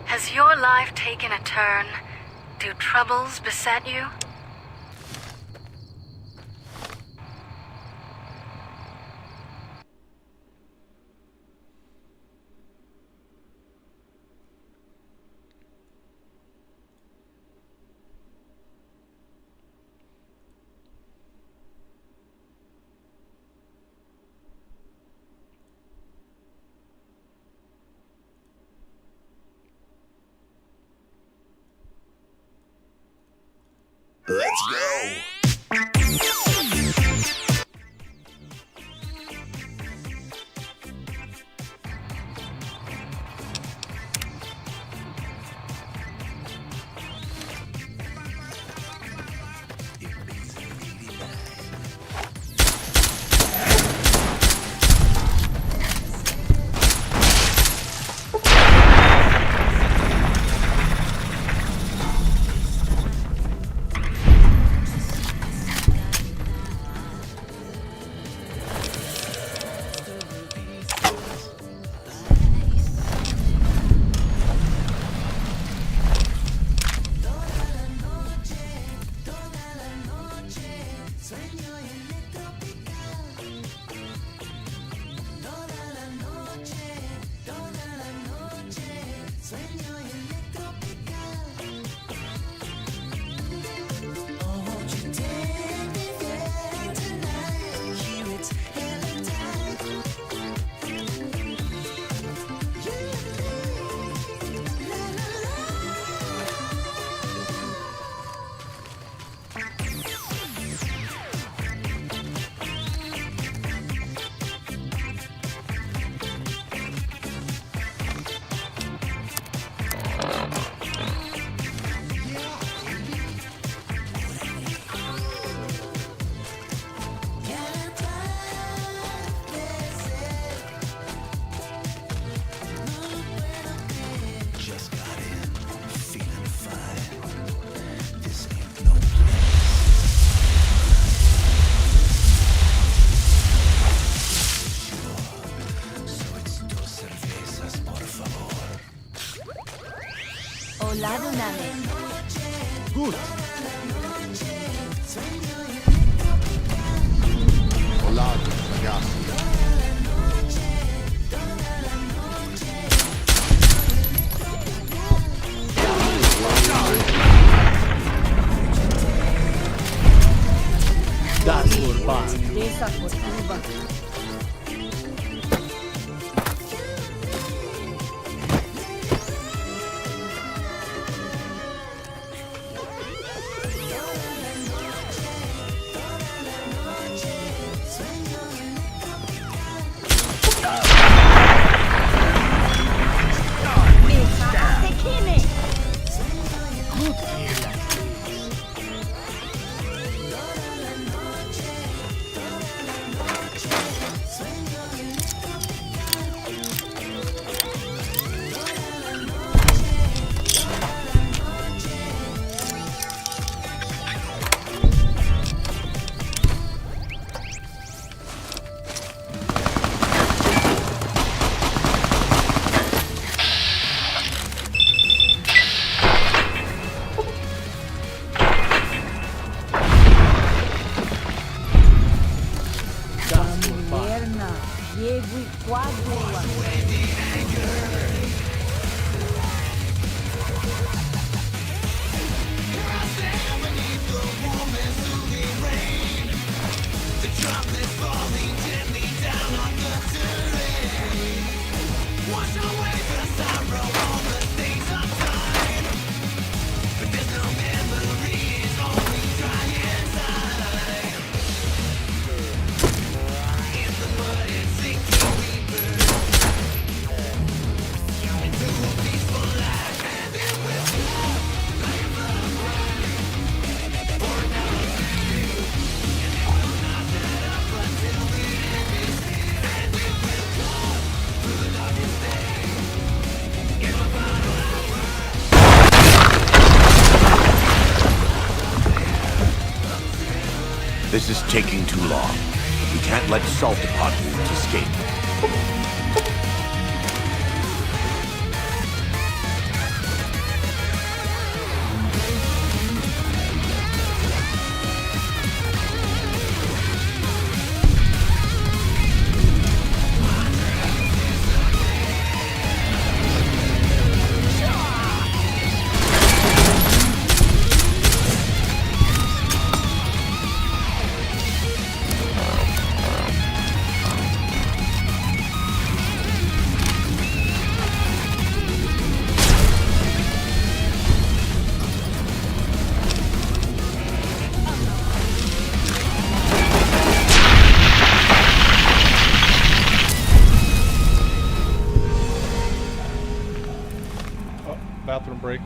Has your life taken a turn? Do troubles beset you? Let's go! Desa Kotuba. This is taking too long. We can't let salt-upon-wounds escape. Bathroom break.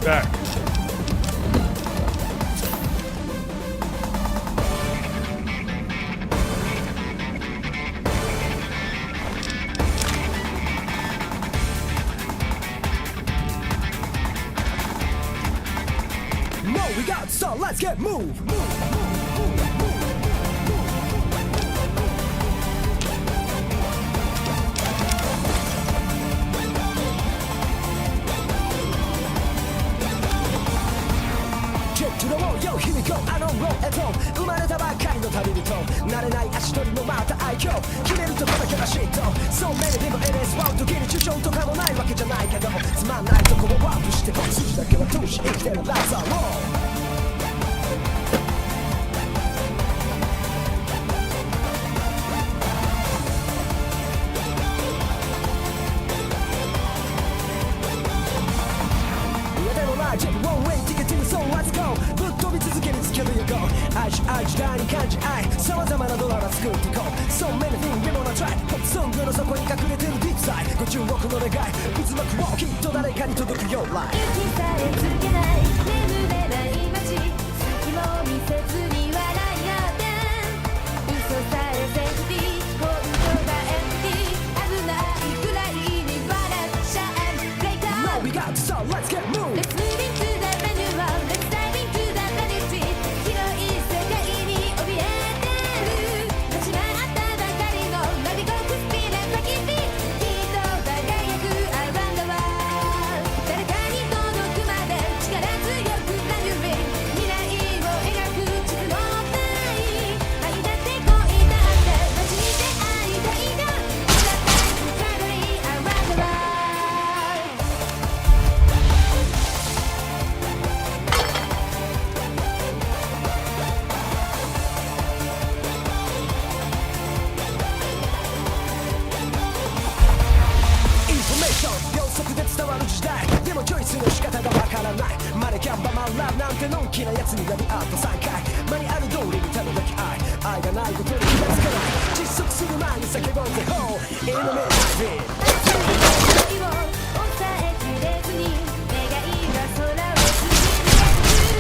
back. No, we got so let's get move. Get to the wall, yo, here we go, I don't roll at all 生まれたばっかりの旅人慣れない足取りのまた愛嬌決めるとこだけはシット So many people in this world 時に抽象とかもないわけじゃないけどつまんないとこをワープしてこ筋だけは通し生きてるラザーロー時代に感じ合い様々なドラマ作っていこう So many things we wanna try ポップソングの底に隠れてるディープサイご注目の願い渦巻くをきっと誰かに届くよ Life 息さえつけない眠れない街隙も見せずに笑い合って嘘さえセーフティー本当がエンプティー危ないくらいに笑っちゃえ Later No, we got so let's get moved Let's move into the venue Let's dive into the venue street 広い世界に怯えてる始まったばかりのナビゴークスピード先ピッきっと輝く Around the world 誰かに届くまで力強くなるべ未来を描く地図のない愛だって恋だって街に出会いたいな Around the world インフォメーション秒速で伝わる時代でもチョイスの仕方がわからないマネキャンバマンラブなんてのんきなやつになりあと3回マニュアル通りにたどべき愛がないことに気がつかない窒息する前に叫ぼうぜ Oh in the middle of it 時を抑えきれずに願いが空を過ぎる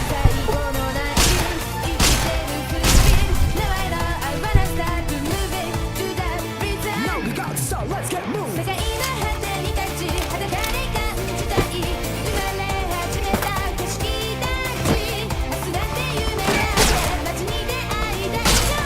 最後のない生きてるフルスピン Now I know I wanna start to move it to the rhythm No, we got so let's get moved 世界の果てに立ち裸で感じたい生まれ始めた景色たち明日だって夢だって街に出会いたいの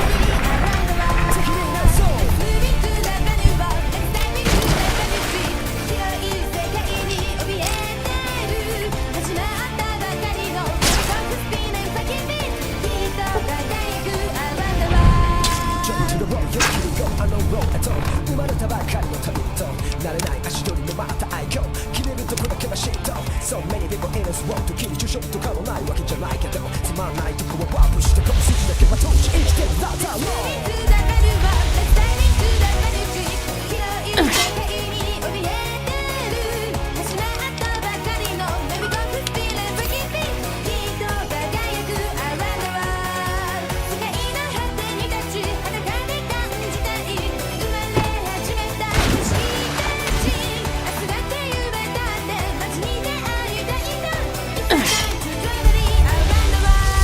Take it in that soul Moving to the venue Let's dive into the venue street 広い世界に怯えてる始まったばかりのナビゴークスピード叫びきっと輝く Around the world Jump to the road, yo, here we go, I don't roll at all 生まれたばっかりの旅人慣れない足取りのまた愛嬌決めるとこだけはシット So many people in this world 時に抽象とかもないわけじゃないけどつまんないとこはワープしてこ筋だけは通し生きてるラザーロー Moving to the venue Let's dive into the venue street 広い世界に怯えてる始まったばかりのナビゴークスピード叫びきっと輝く Around the world 世界の果てに立ち裸で感じたい生まれ始めた景色たち明日だって夢だって街に出会いたいな It's time to travel around the world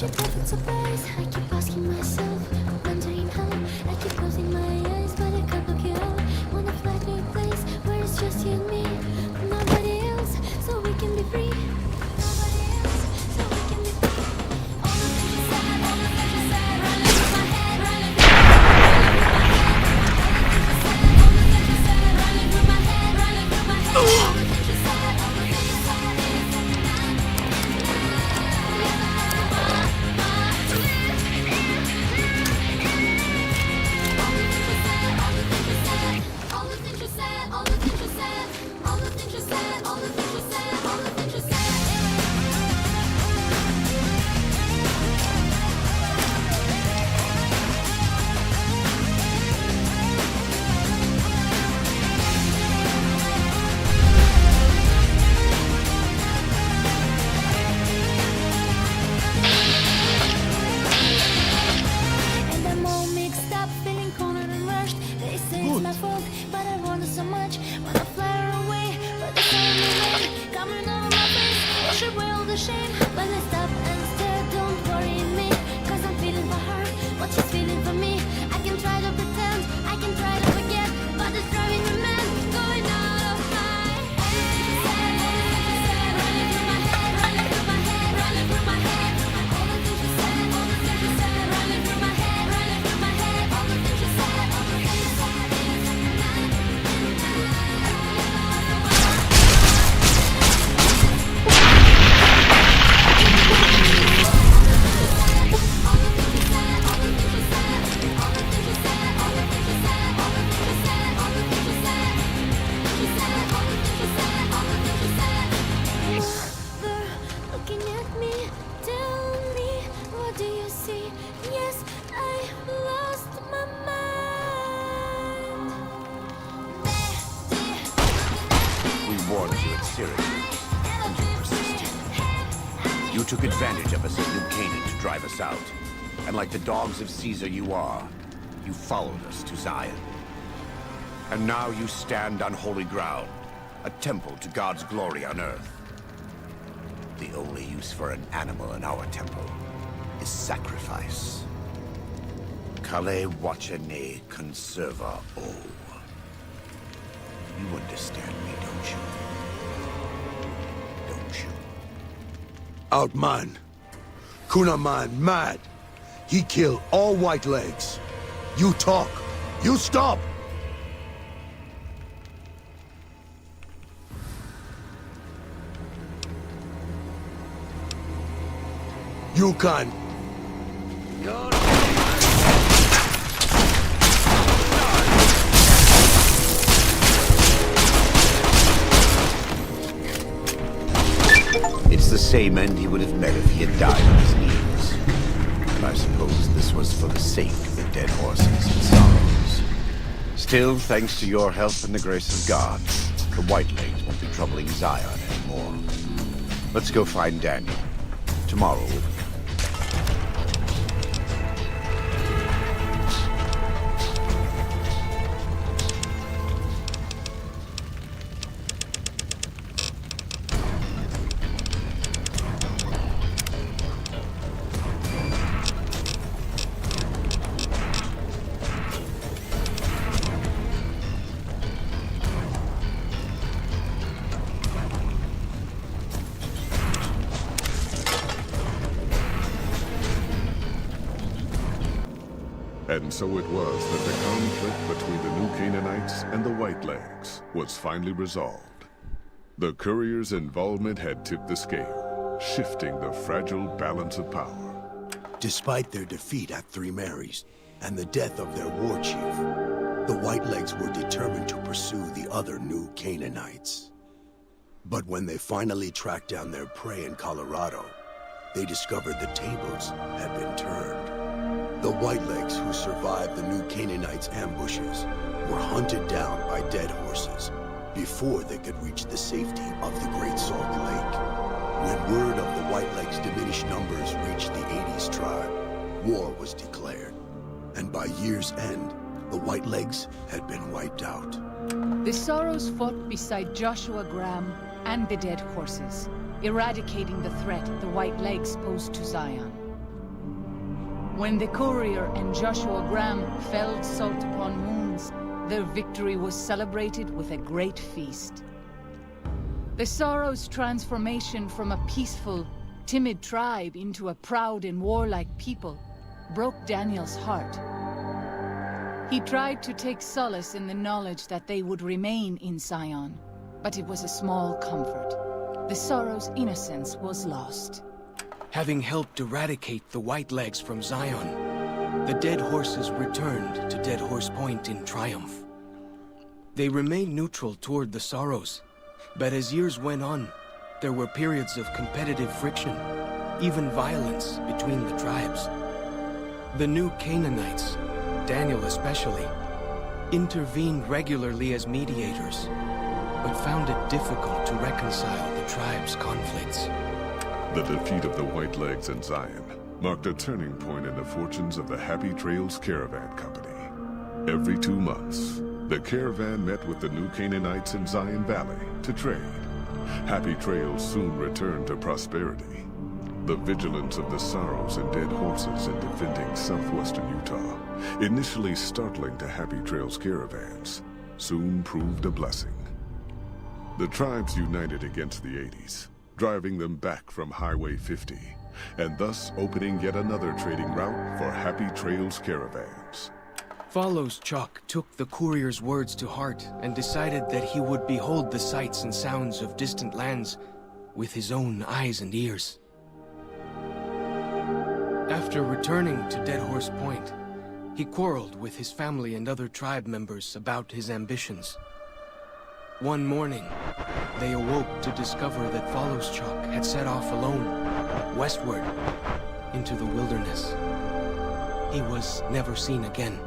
a perfect surprise. I keep asking myself, wondering how. I keep closing my eyes, but I can't look you out. Wanna fly to a place where it's just you and me, nobody else, so we can be free. Nobody else, so we can be free. All the things you said, all the things you said, running through my head, running through my head. All the things you said, running through my head, running through my head. All the things you said, all the things you said. You took advantage of us at New Canaan to drive us out. And like the dogs of Caesar you are, you followed us to Zion. And now you stand on holy ground, a temple to God's glory on earth. The only use for an animal in our temple is sacrifice. Kale wachane conserva o. You understand me, don't you? Don't you? Outman. Kunaman mad. He killed all white legs. You talk. You stop. You can. It's the same end he would have met if he had died on his knees. And I suppose this was for the sake of the dead horses and sorrows. Still, thanks to your help and the grace of God, the Whitelegs won't be troubling Zion anymore. Let's go find Daniel. Tomorrow. And so it was that the conflict between the New Canaanites and the Whitelegs was finally resolved. The courier's involvement had tipped the scale, shifting the fragile balance of power. Despite their defeat at Three Marys and the death of their war chief, the Whitelegs were determined to pursue the other New Canaanites. But when they finally tracked down their prey in Colorado, they discovered the tables had been turned. The Whitelegs who survived the New Canaanites' ambushes were hunted down by dead horses before they could reach the safety of the Great Salt Lake. When word of the Whitelegs' diminished numbers reached the 80s tribe, war was declared. And by year's end, the Whitelegs had been wiped out. The Sorrows fought beside Joshua Graham and the dead horses, eradicating the threat the Whitelegs posed to Zion. When the courier and Joshua Graham felled Salt Upon Moons, their victory was celebrated with a great feast. The Sorrow's transformation from a peaceful, timid tribe into a proud and warlike people broke Daniel's heart. He tried to take solace in the knowledge that they would remain in Zion, but it was a small comfort. The Sorrow's innocence was lost. Having helped eradicate the Whitelegs from Zion, the Dead Horses returned to Dead Horse Point in triumph. They remained neutral toward the Sorrows, but as years went on, there were periods of competitive friction, even violence between the tribes. The new Canaanites, Daniel especially, intervened regularly as mediators, but found it difficult to reconcile the tribes' conflicts. The defeat of the Whitelegs in Zion marked a turning point in the fortunes of the Happy Trails Caravan Company. Every 2 months, the caravan met with the new Canaanites in Zion Valley to trade. Happy Trails soon returned to prosperity. The vigilance of the Sorrows and Dead Horses in defending southwestern Utah, initially startling to Happy Trails caravans, soon proved a blessing. The tribes united against the 80s, driving them back from Highway 50, and thus opening yet another trading route for Happy Trails caravans. Follows Chuck took the courier's words to heart and decided that he would behold the sights and sounds of distant lands with his own eyes and ears. After returning to Dead Horse Point, he quarreled with his family and other tribe members about his ambitions. One morning, they awoke to discover that Follows Chuck had set off alone, westward, into the wilderness. He was never seen again.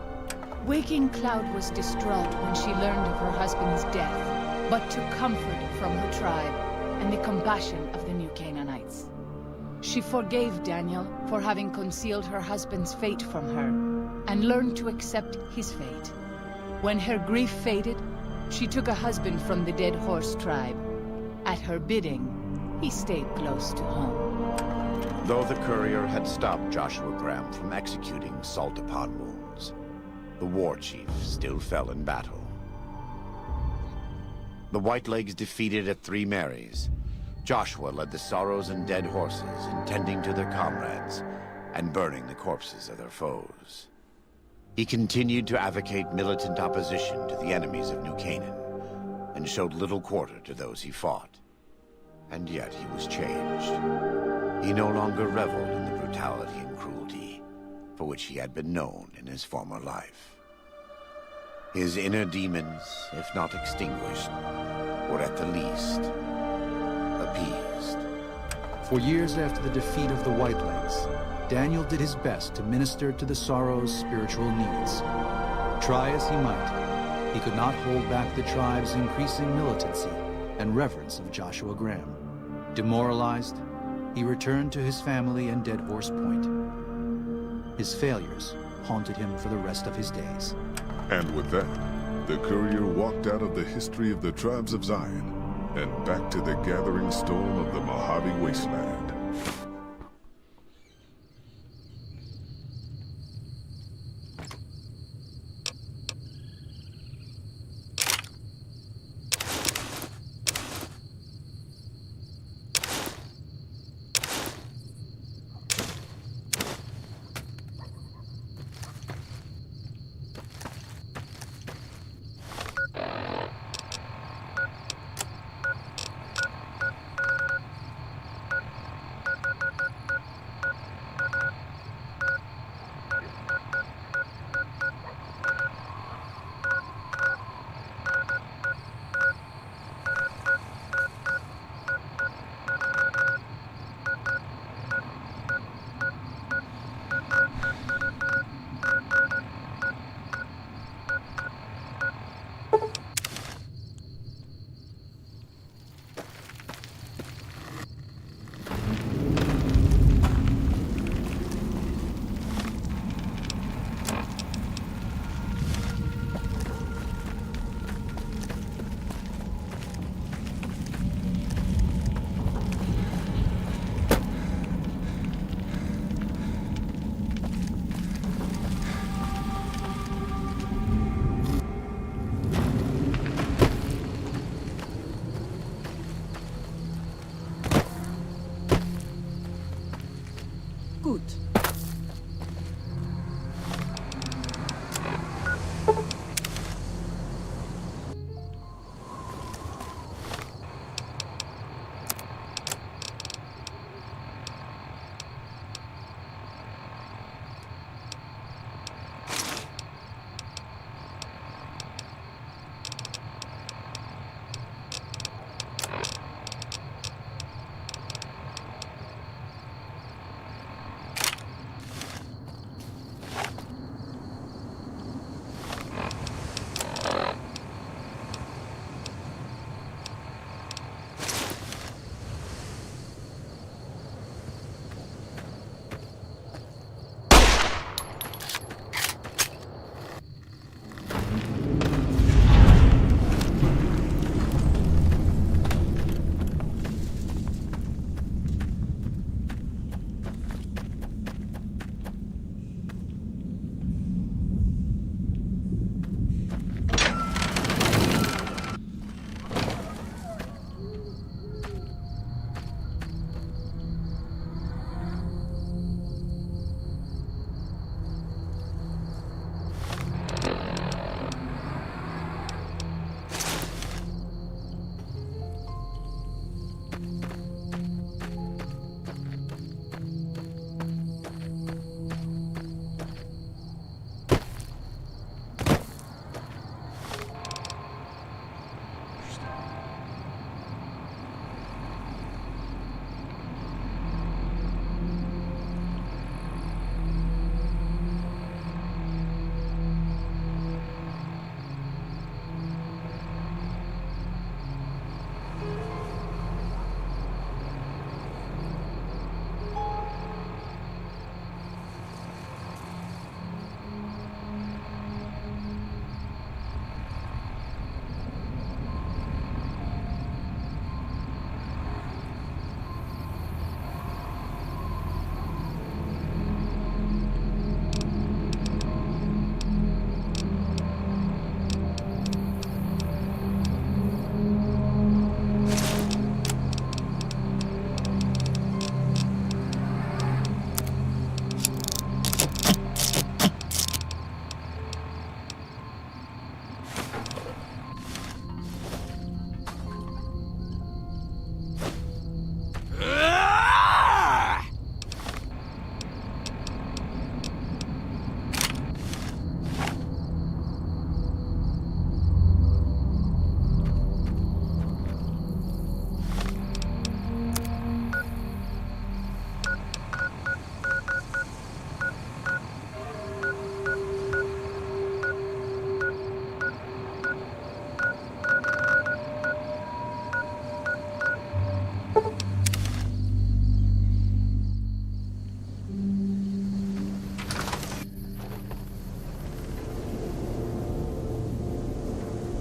Waking Cloud was distraught when she learned of her husband's death, but took comfort from her tribe and the compassion of the new Canaanites. She forgave Daniel for having concealed her husband's fate from her, and learned to accept his fate. When her grief faded, she took a husband from the Dead Horse tribe. At her bidding, he stayed close to home. Though the courier had stopped Joshua Graham from executing Salt Upon Moons, the war chief still fell in battle. The Whitelegs defeated at Three Marys. Joshua led the Sorrows and Dead Horses in tending to their comrades and burning the corpses of their foes. He continued to advocate militant opposition to the enemies of New Canaan, and showed little quarter to those he fought. And yet he was changed. He no longer reveled in the brutality and cruelty for which he had been known in his former life. His inner demons, if not extinguished, were at the least appeased. For years after the defeat of the Whitelegs, Daniel did his best to minister to the Sorrow's spiritual needs. Try as he might, he could not hold back the tribe's increasing militancy and reverence of Joshua Graham. Demoralized, he returned to his family and Dead Horse Point. His failures haunted him for the rest of his days. And with that, the courier walked out of the history of the tribes of Zion and back to the gathering storm of the Mojave Wasteland.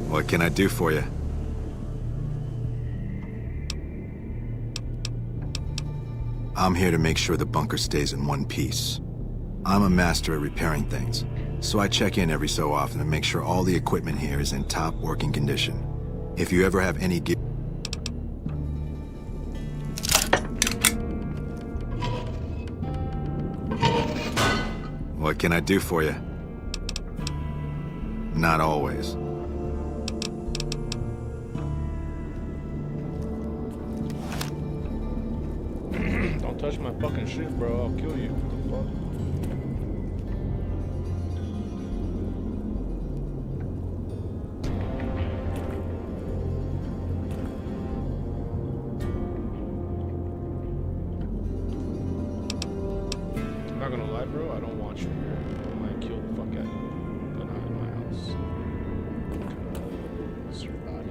What can I do for you? I'm here to make sure the bunker stays in one piece. I'm a master at repairing things, so I check in every so often to make sure all the equipment here is in top working condition. If you ever have any What can I do for you? Not always. Don't touch my fucking shit, bro. I'll kill you. What the fuck? I'm not gonna lie, bro. I don't want you here. I might kill the fuck out of you, but not in my house. It's your body.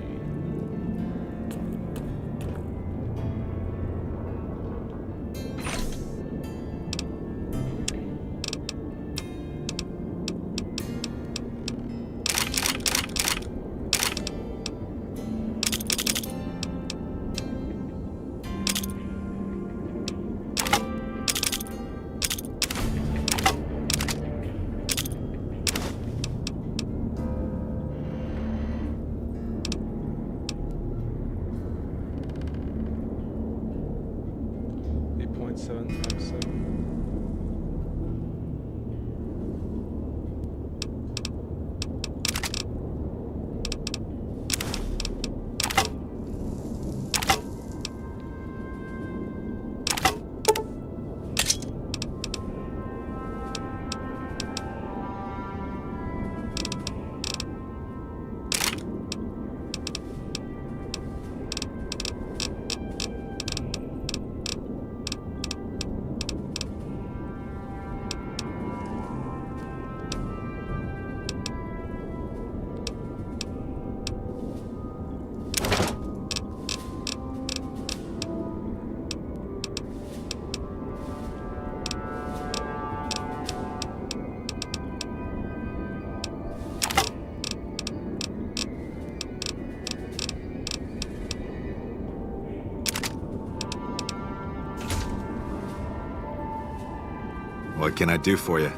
What can I do for you?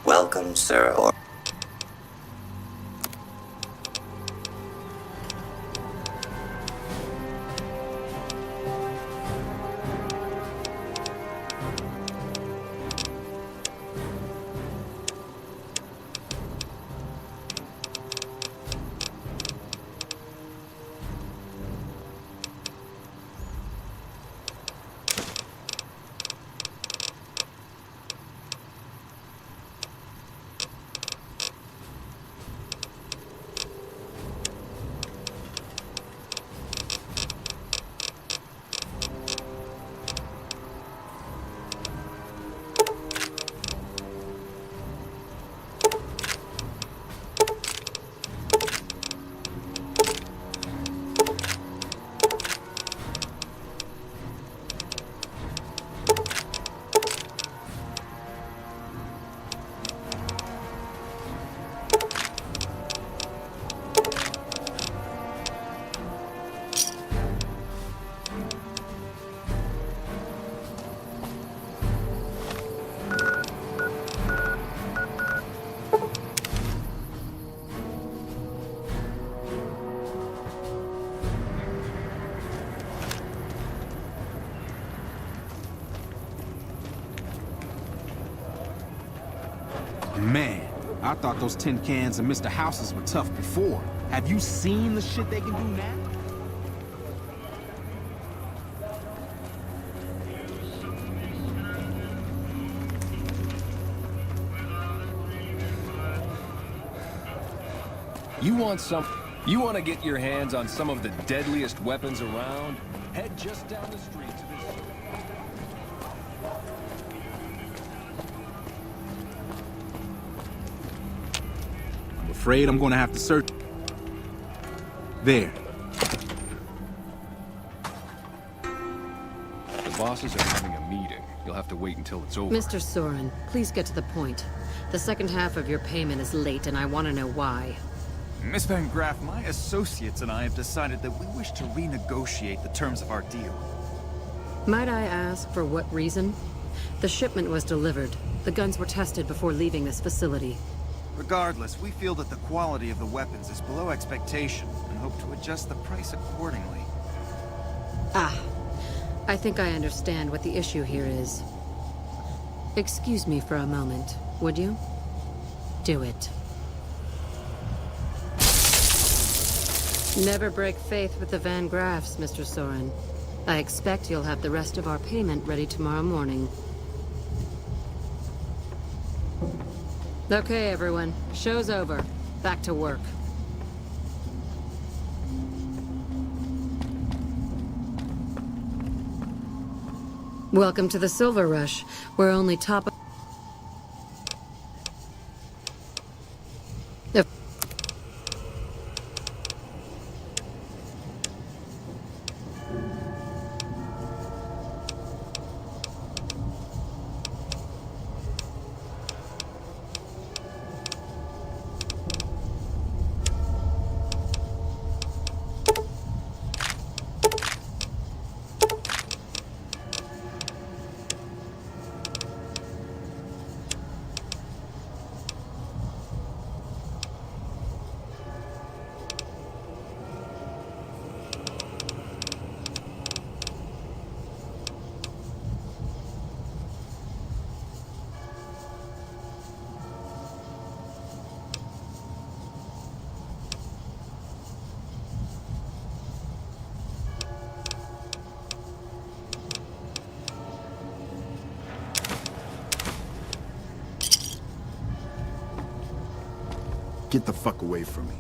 Welcome, sir. Man, I thought those tin cans and Mr. Houses were tough before. Have you seen the shit they can do now? You want to get your hands on some of the deadliest weapons around? Head just down the street to this... I'm afraid I'm gonna have to search. There. The bosses are having a meeting. You'll have to wait until it's over. Mr. Soren, please get to the point. The second half of your payment is late, and I want to know why. Miss Van Graff, my associates and I have decided that we wish to renegotiate the terms of our deal. Might I ask for what reason? The shipment was delivered. The guns were tested before leaving this facility. Regardless, we feel that the quality of the weapons is below expectation and hope to adjust the price accordingly. Ah, I think I understand what the issue here is. Excuse me for a moment, would you? Do it. Never break faith with the Van Graffs, Mr. Soren. I expect you'll have the rest of our payment ready tomorrow morning. Okay, everyone. Show's over. Back to work. Welcome to the Silver Rush. We're only top... Get the fuck away from me.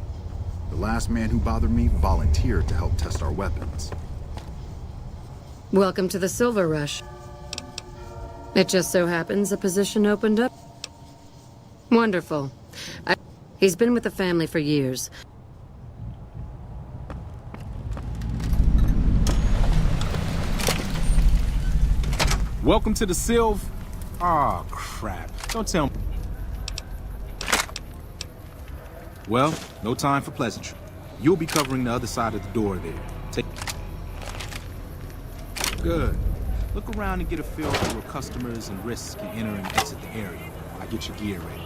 The last man who bothered me volunteered to help test our weapons. Welcome to the Silver Rush. It just so happens a position opened up. Wonderful. He's been with the family for years. Welcome to the Silv... Aw, crap. Don't tell me. Well, no time for pleasantry. You'll be covering the other side of the door there. Good. Look around and get a feel for where customers and risks can enter and exit the area while I get your gear ready.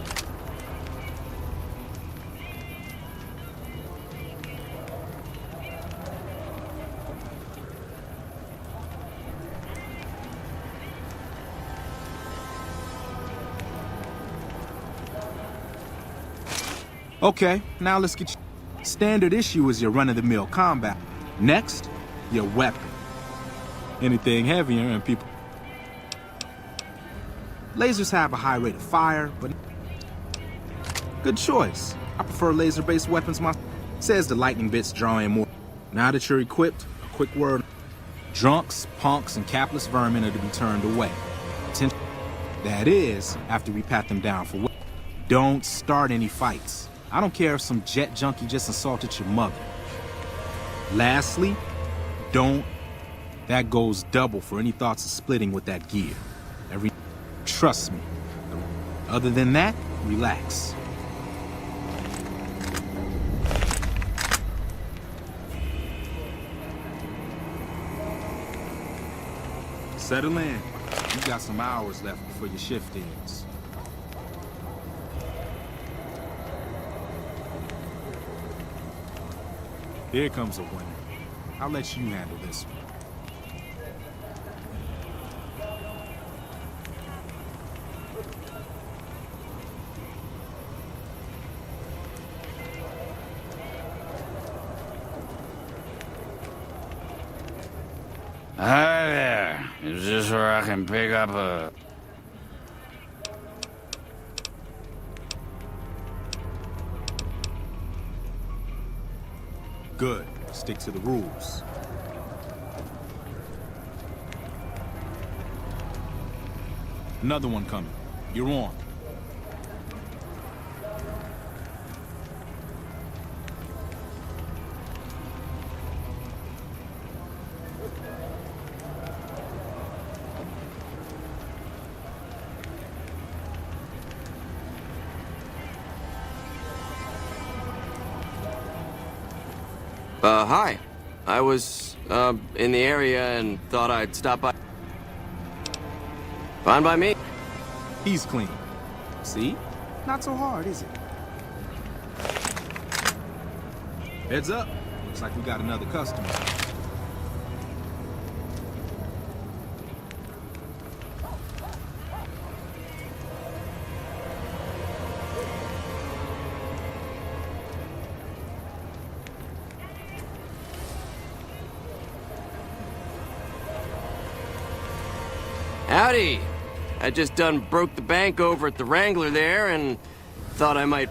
Okay, now let's get you. Standard issue is your run-of-the-mill combat. Next, your weapon. Anything heavier and people... Lasers have a high rate of fire, but... Good choice. I prefer laser-based weapons myself. Says the lightning bits draw in more. Now that you're equipped, a quick word. Drunks, punks, and capless vermin are to be turned away. That is, after we pat them down for... Don't start any fights. I don't care if some jet junkie just assaulted your mother. Lastly, don't. That goes double for any thoughts of splitting with that gear. Trust me. Other than that, relax. Settle in. You got some hours left before your shift ends. Here comes a winner. I'll let you handle this one. Is this where I can pick up a... Good. Stick to the rules. Another one coming. You're on. Hi. I was, in the area and thought I'd stop by. Fine by me. He's clean. See? Not so hard, is it? Heads up. Looks like we got another customer. Howdy! I just done broke the bank over at the Wrangler there and thought I might...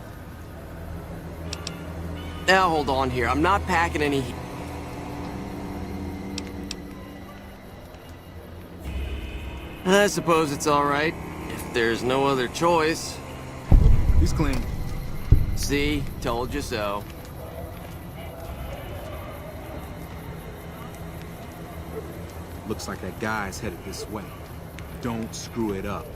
Now hold on here, I'm not packing any... I suppose it's alright, if there's no other choice. He's clean. See? Told you so. Looks like that guy's headed this way. Don't screw it up.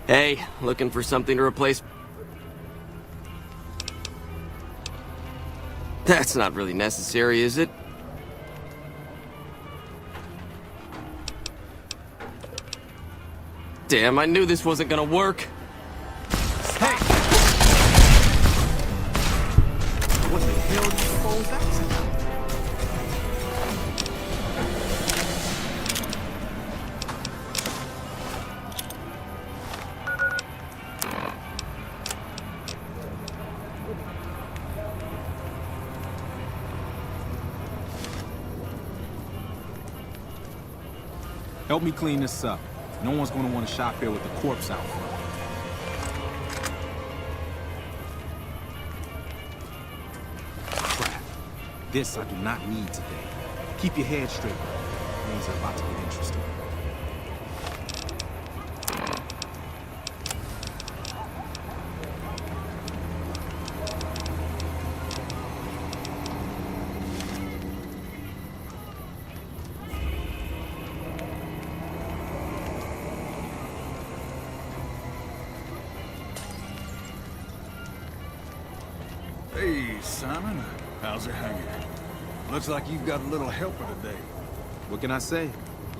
Hey, looking for something to replace... That's not really necessary, is it? Damn, I knew this wasn't gonna work. Hey! What the hell do you suppose that's about? Help me clean this up. No one's gonna want to shop here with a corpse out front. Crap. This I do not need today. Keep your head straight. Things are about to get interesting. Hey, Simon. How's it hanging? Looks like you've got a little helper today. What can I say?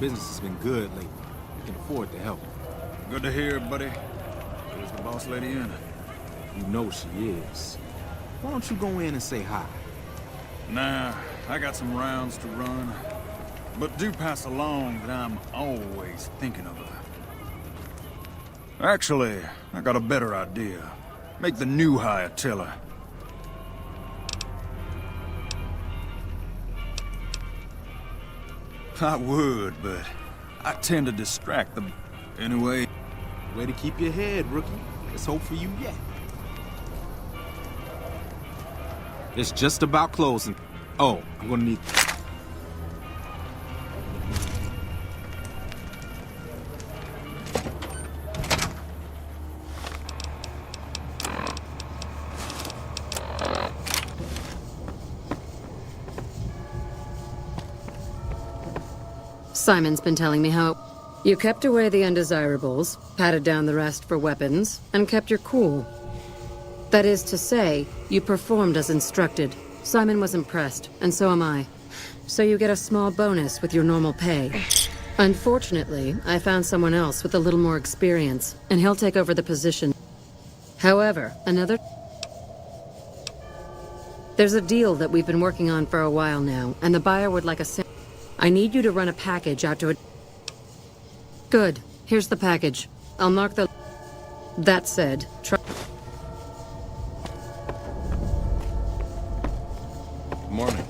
Business has been good lately. We can afford to help. Good to hear, buddy. Is the boss lady in? You know she is. Why don't you go in and say hi? Nah, I got some rounds to run. But do pass along that I'm always thinking of her. Actually, I got a better idea. Make the new hire tell her. I would, but I tend to distract them. Anyway... Way to keep your head, rookie. Let's hope for you yet. It's just about closing. Oh, I'm gonna need... Simon's been telling me how you kept away the undesirables, patted down the rest for weapons, and kept your cool. That is to say, you performed as instructed. Simon was impressed, and so am I. So you get a small bonus with your normal pay. Unfortunately, I found someone else with a little more experience, and he'll take over the position. However, there's a deal that we've been working on for a while now, and the buyer would like I need you to run a package out to a... Good. Here's the package. I'll mark the... That said, Morning.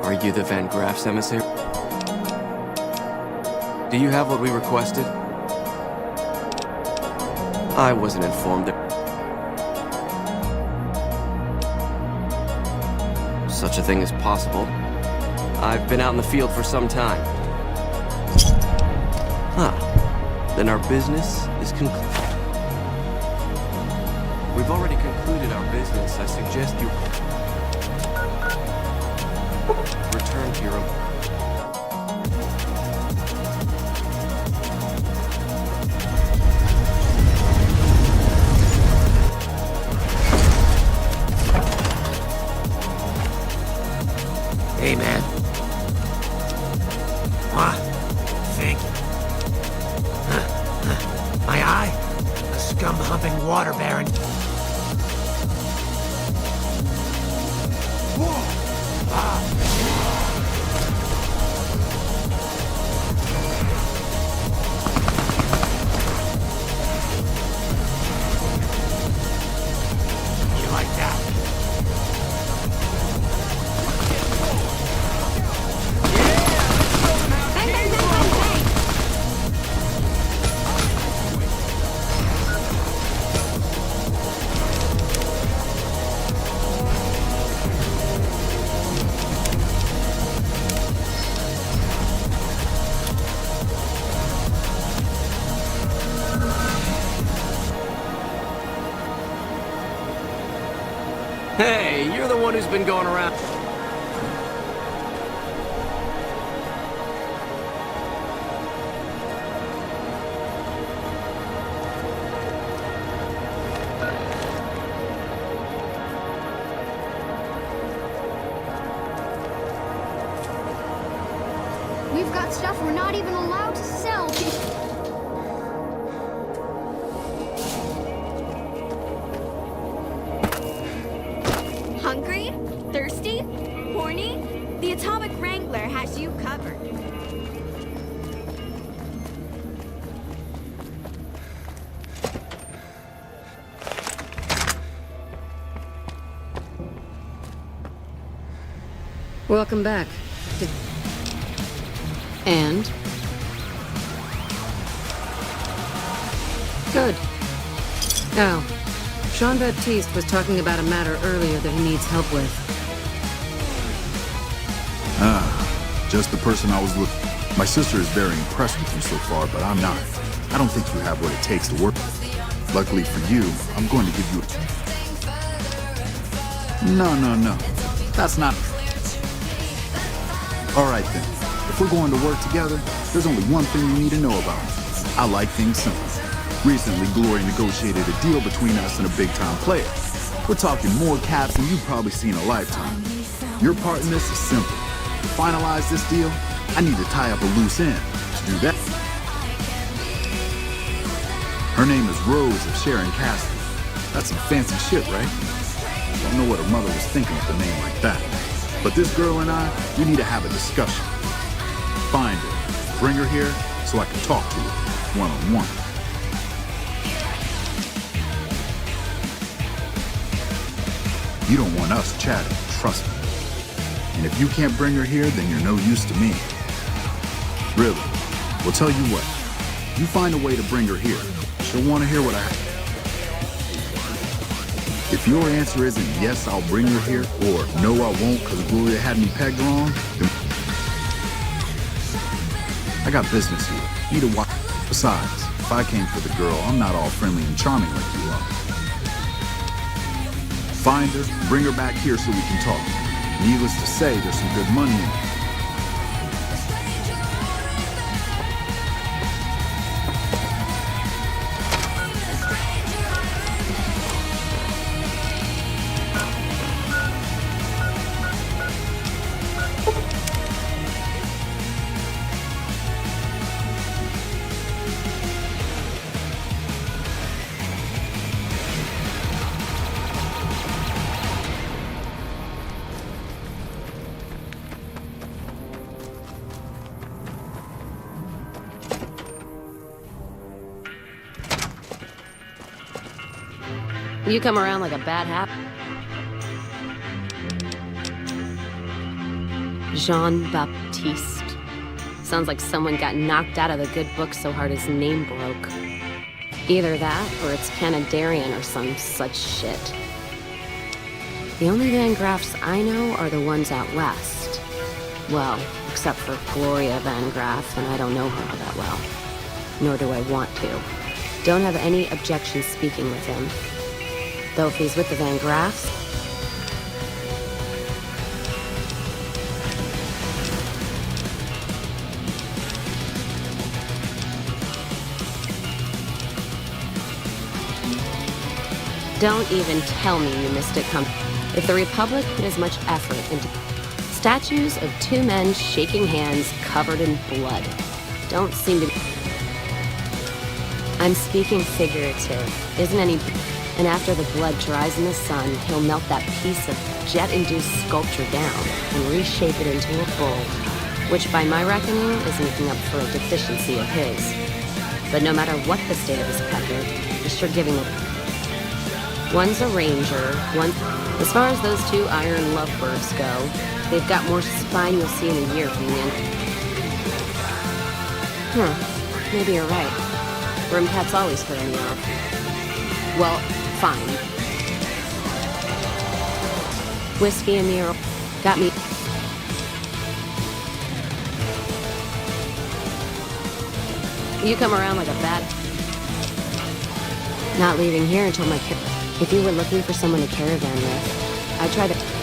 Are you the Van Graff's emissary? Do you have what we requested? I wasn't informed that such a thing is possible. I've been out in the field for some time. Then our business is concluded. We've already concluded our business. I suggest you return to your... Hey, man. What? Think? My eye? A scum-humping water baron. You like that? You're the one who's been going around. We've got stuff we're not even allowed to sell. Hungry? Thirsty? Horny? The Atomic Wrangler has you covered. Welcome back. And? Good. Oh. Jean-Baptiste was talking about a matter earlier that he needs help with. Just the person I was looking. My sister is very impressed with you so far, but I'm not. I don't think you have what it takes to work. Luckily for you, I'm going to give you No. That's not... Alright then. If we're going to work together, there's only one thing you need to know about me. I like things simple. Recently, Glory negotiated a deal between us and a big-time player. We're talking more caps than you've probably seen in a lifetime. Your part in this is simple. To finalize this deal, I need to tie up a loose end. To do that, her name is Rose of Sharon Castle. That's some fancy shit, right? Don't know what her mother was thinking with a name like that. But this girl and I, we need to have a discussion. Find her, bring her here, so I can talk to her, one-on-one. You don't want us chatting, trust me. And if you can't bring her here, then you're no use to me. Really. Well, tell you what. You find a way to bring her here. She'll want to hear what I have. If your answer isn't yes, I'll bring her here, or no, I won't because Gloria had me pegged wrong, then I got business here. Need a watch. Besides, if I came for the girl, I'm not all friendly and charming like you are. Find her, bring her back here so we can talk. Needless to say, there's some good money in it. You come around like a bad habit. Jean-Baptiste. Sounds like someone got knocked out of the good book so hard his name broke. Either that, or it's Canadarian or some such shit. The only Van Graffs I know are the ones out west. Well, except for Gloria Van Graff, and I don't know her all that well. Nor do I want to. Don't have any objection speaking with him. Though if he's with the Van Graffs... Don't even tell me you missed it come. If the Republic put as much effort into statues of two men shaking hands covered in blood, don't seem to... I'm speaking figurative. Isn't any... And after the blood dries in the sun, he'll melt that piece of jet-induced sculpture down and reshape it into a bull, which by my reckoning is making up for a deficiency of his. But no matter what the state of his pecker, he's sure giving a... One's a ranger, one... As far as those two iron lovebirds go, they've got more spine you'll see in a year from the end. Maybe you're right. Room cats always put me off. Well, fine. Whiskey and me got me. You come around like a bad... Not leaving here until my... If you were looking for someone to caravan with, I try to...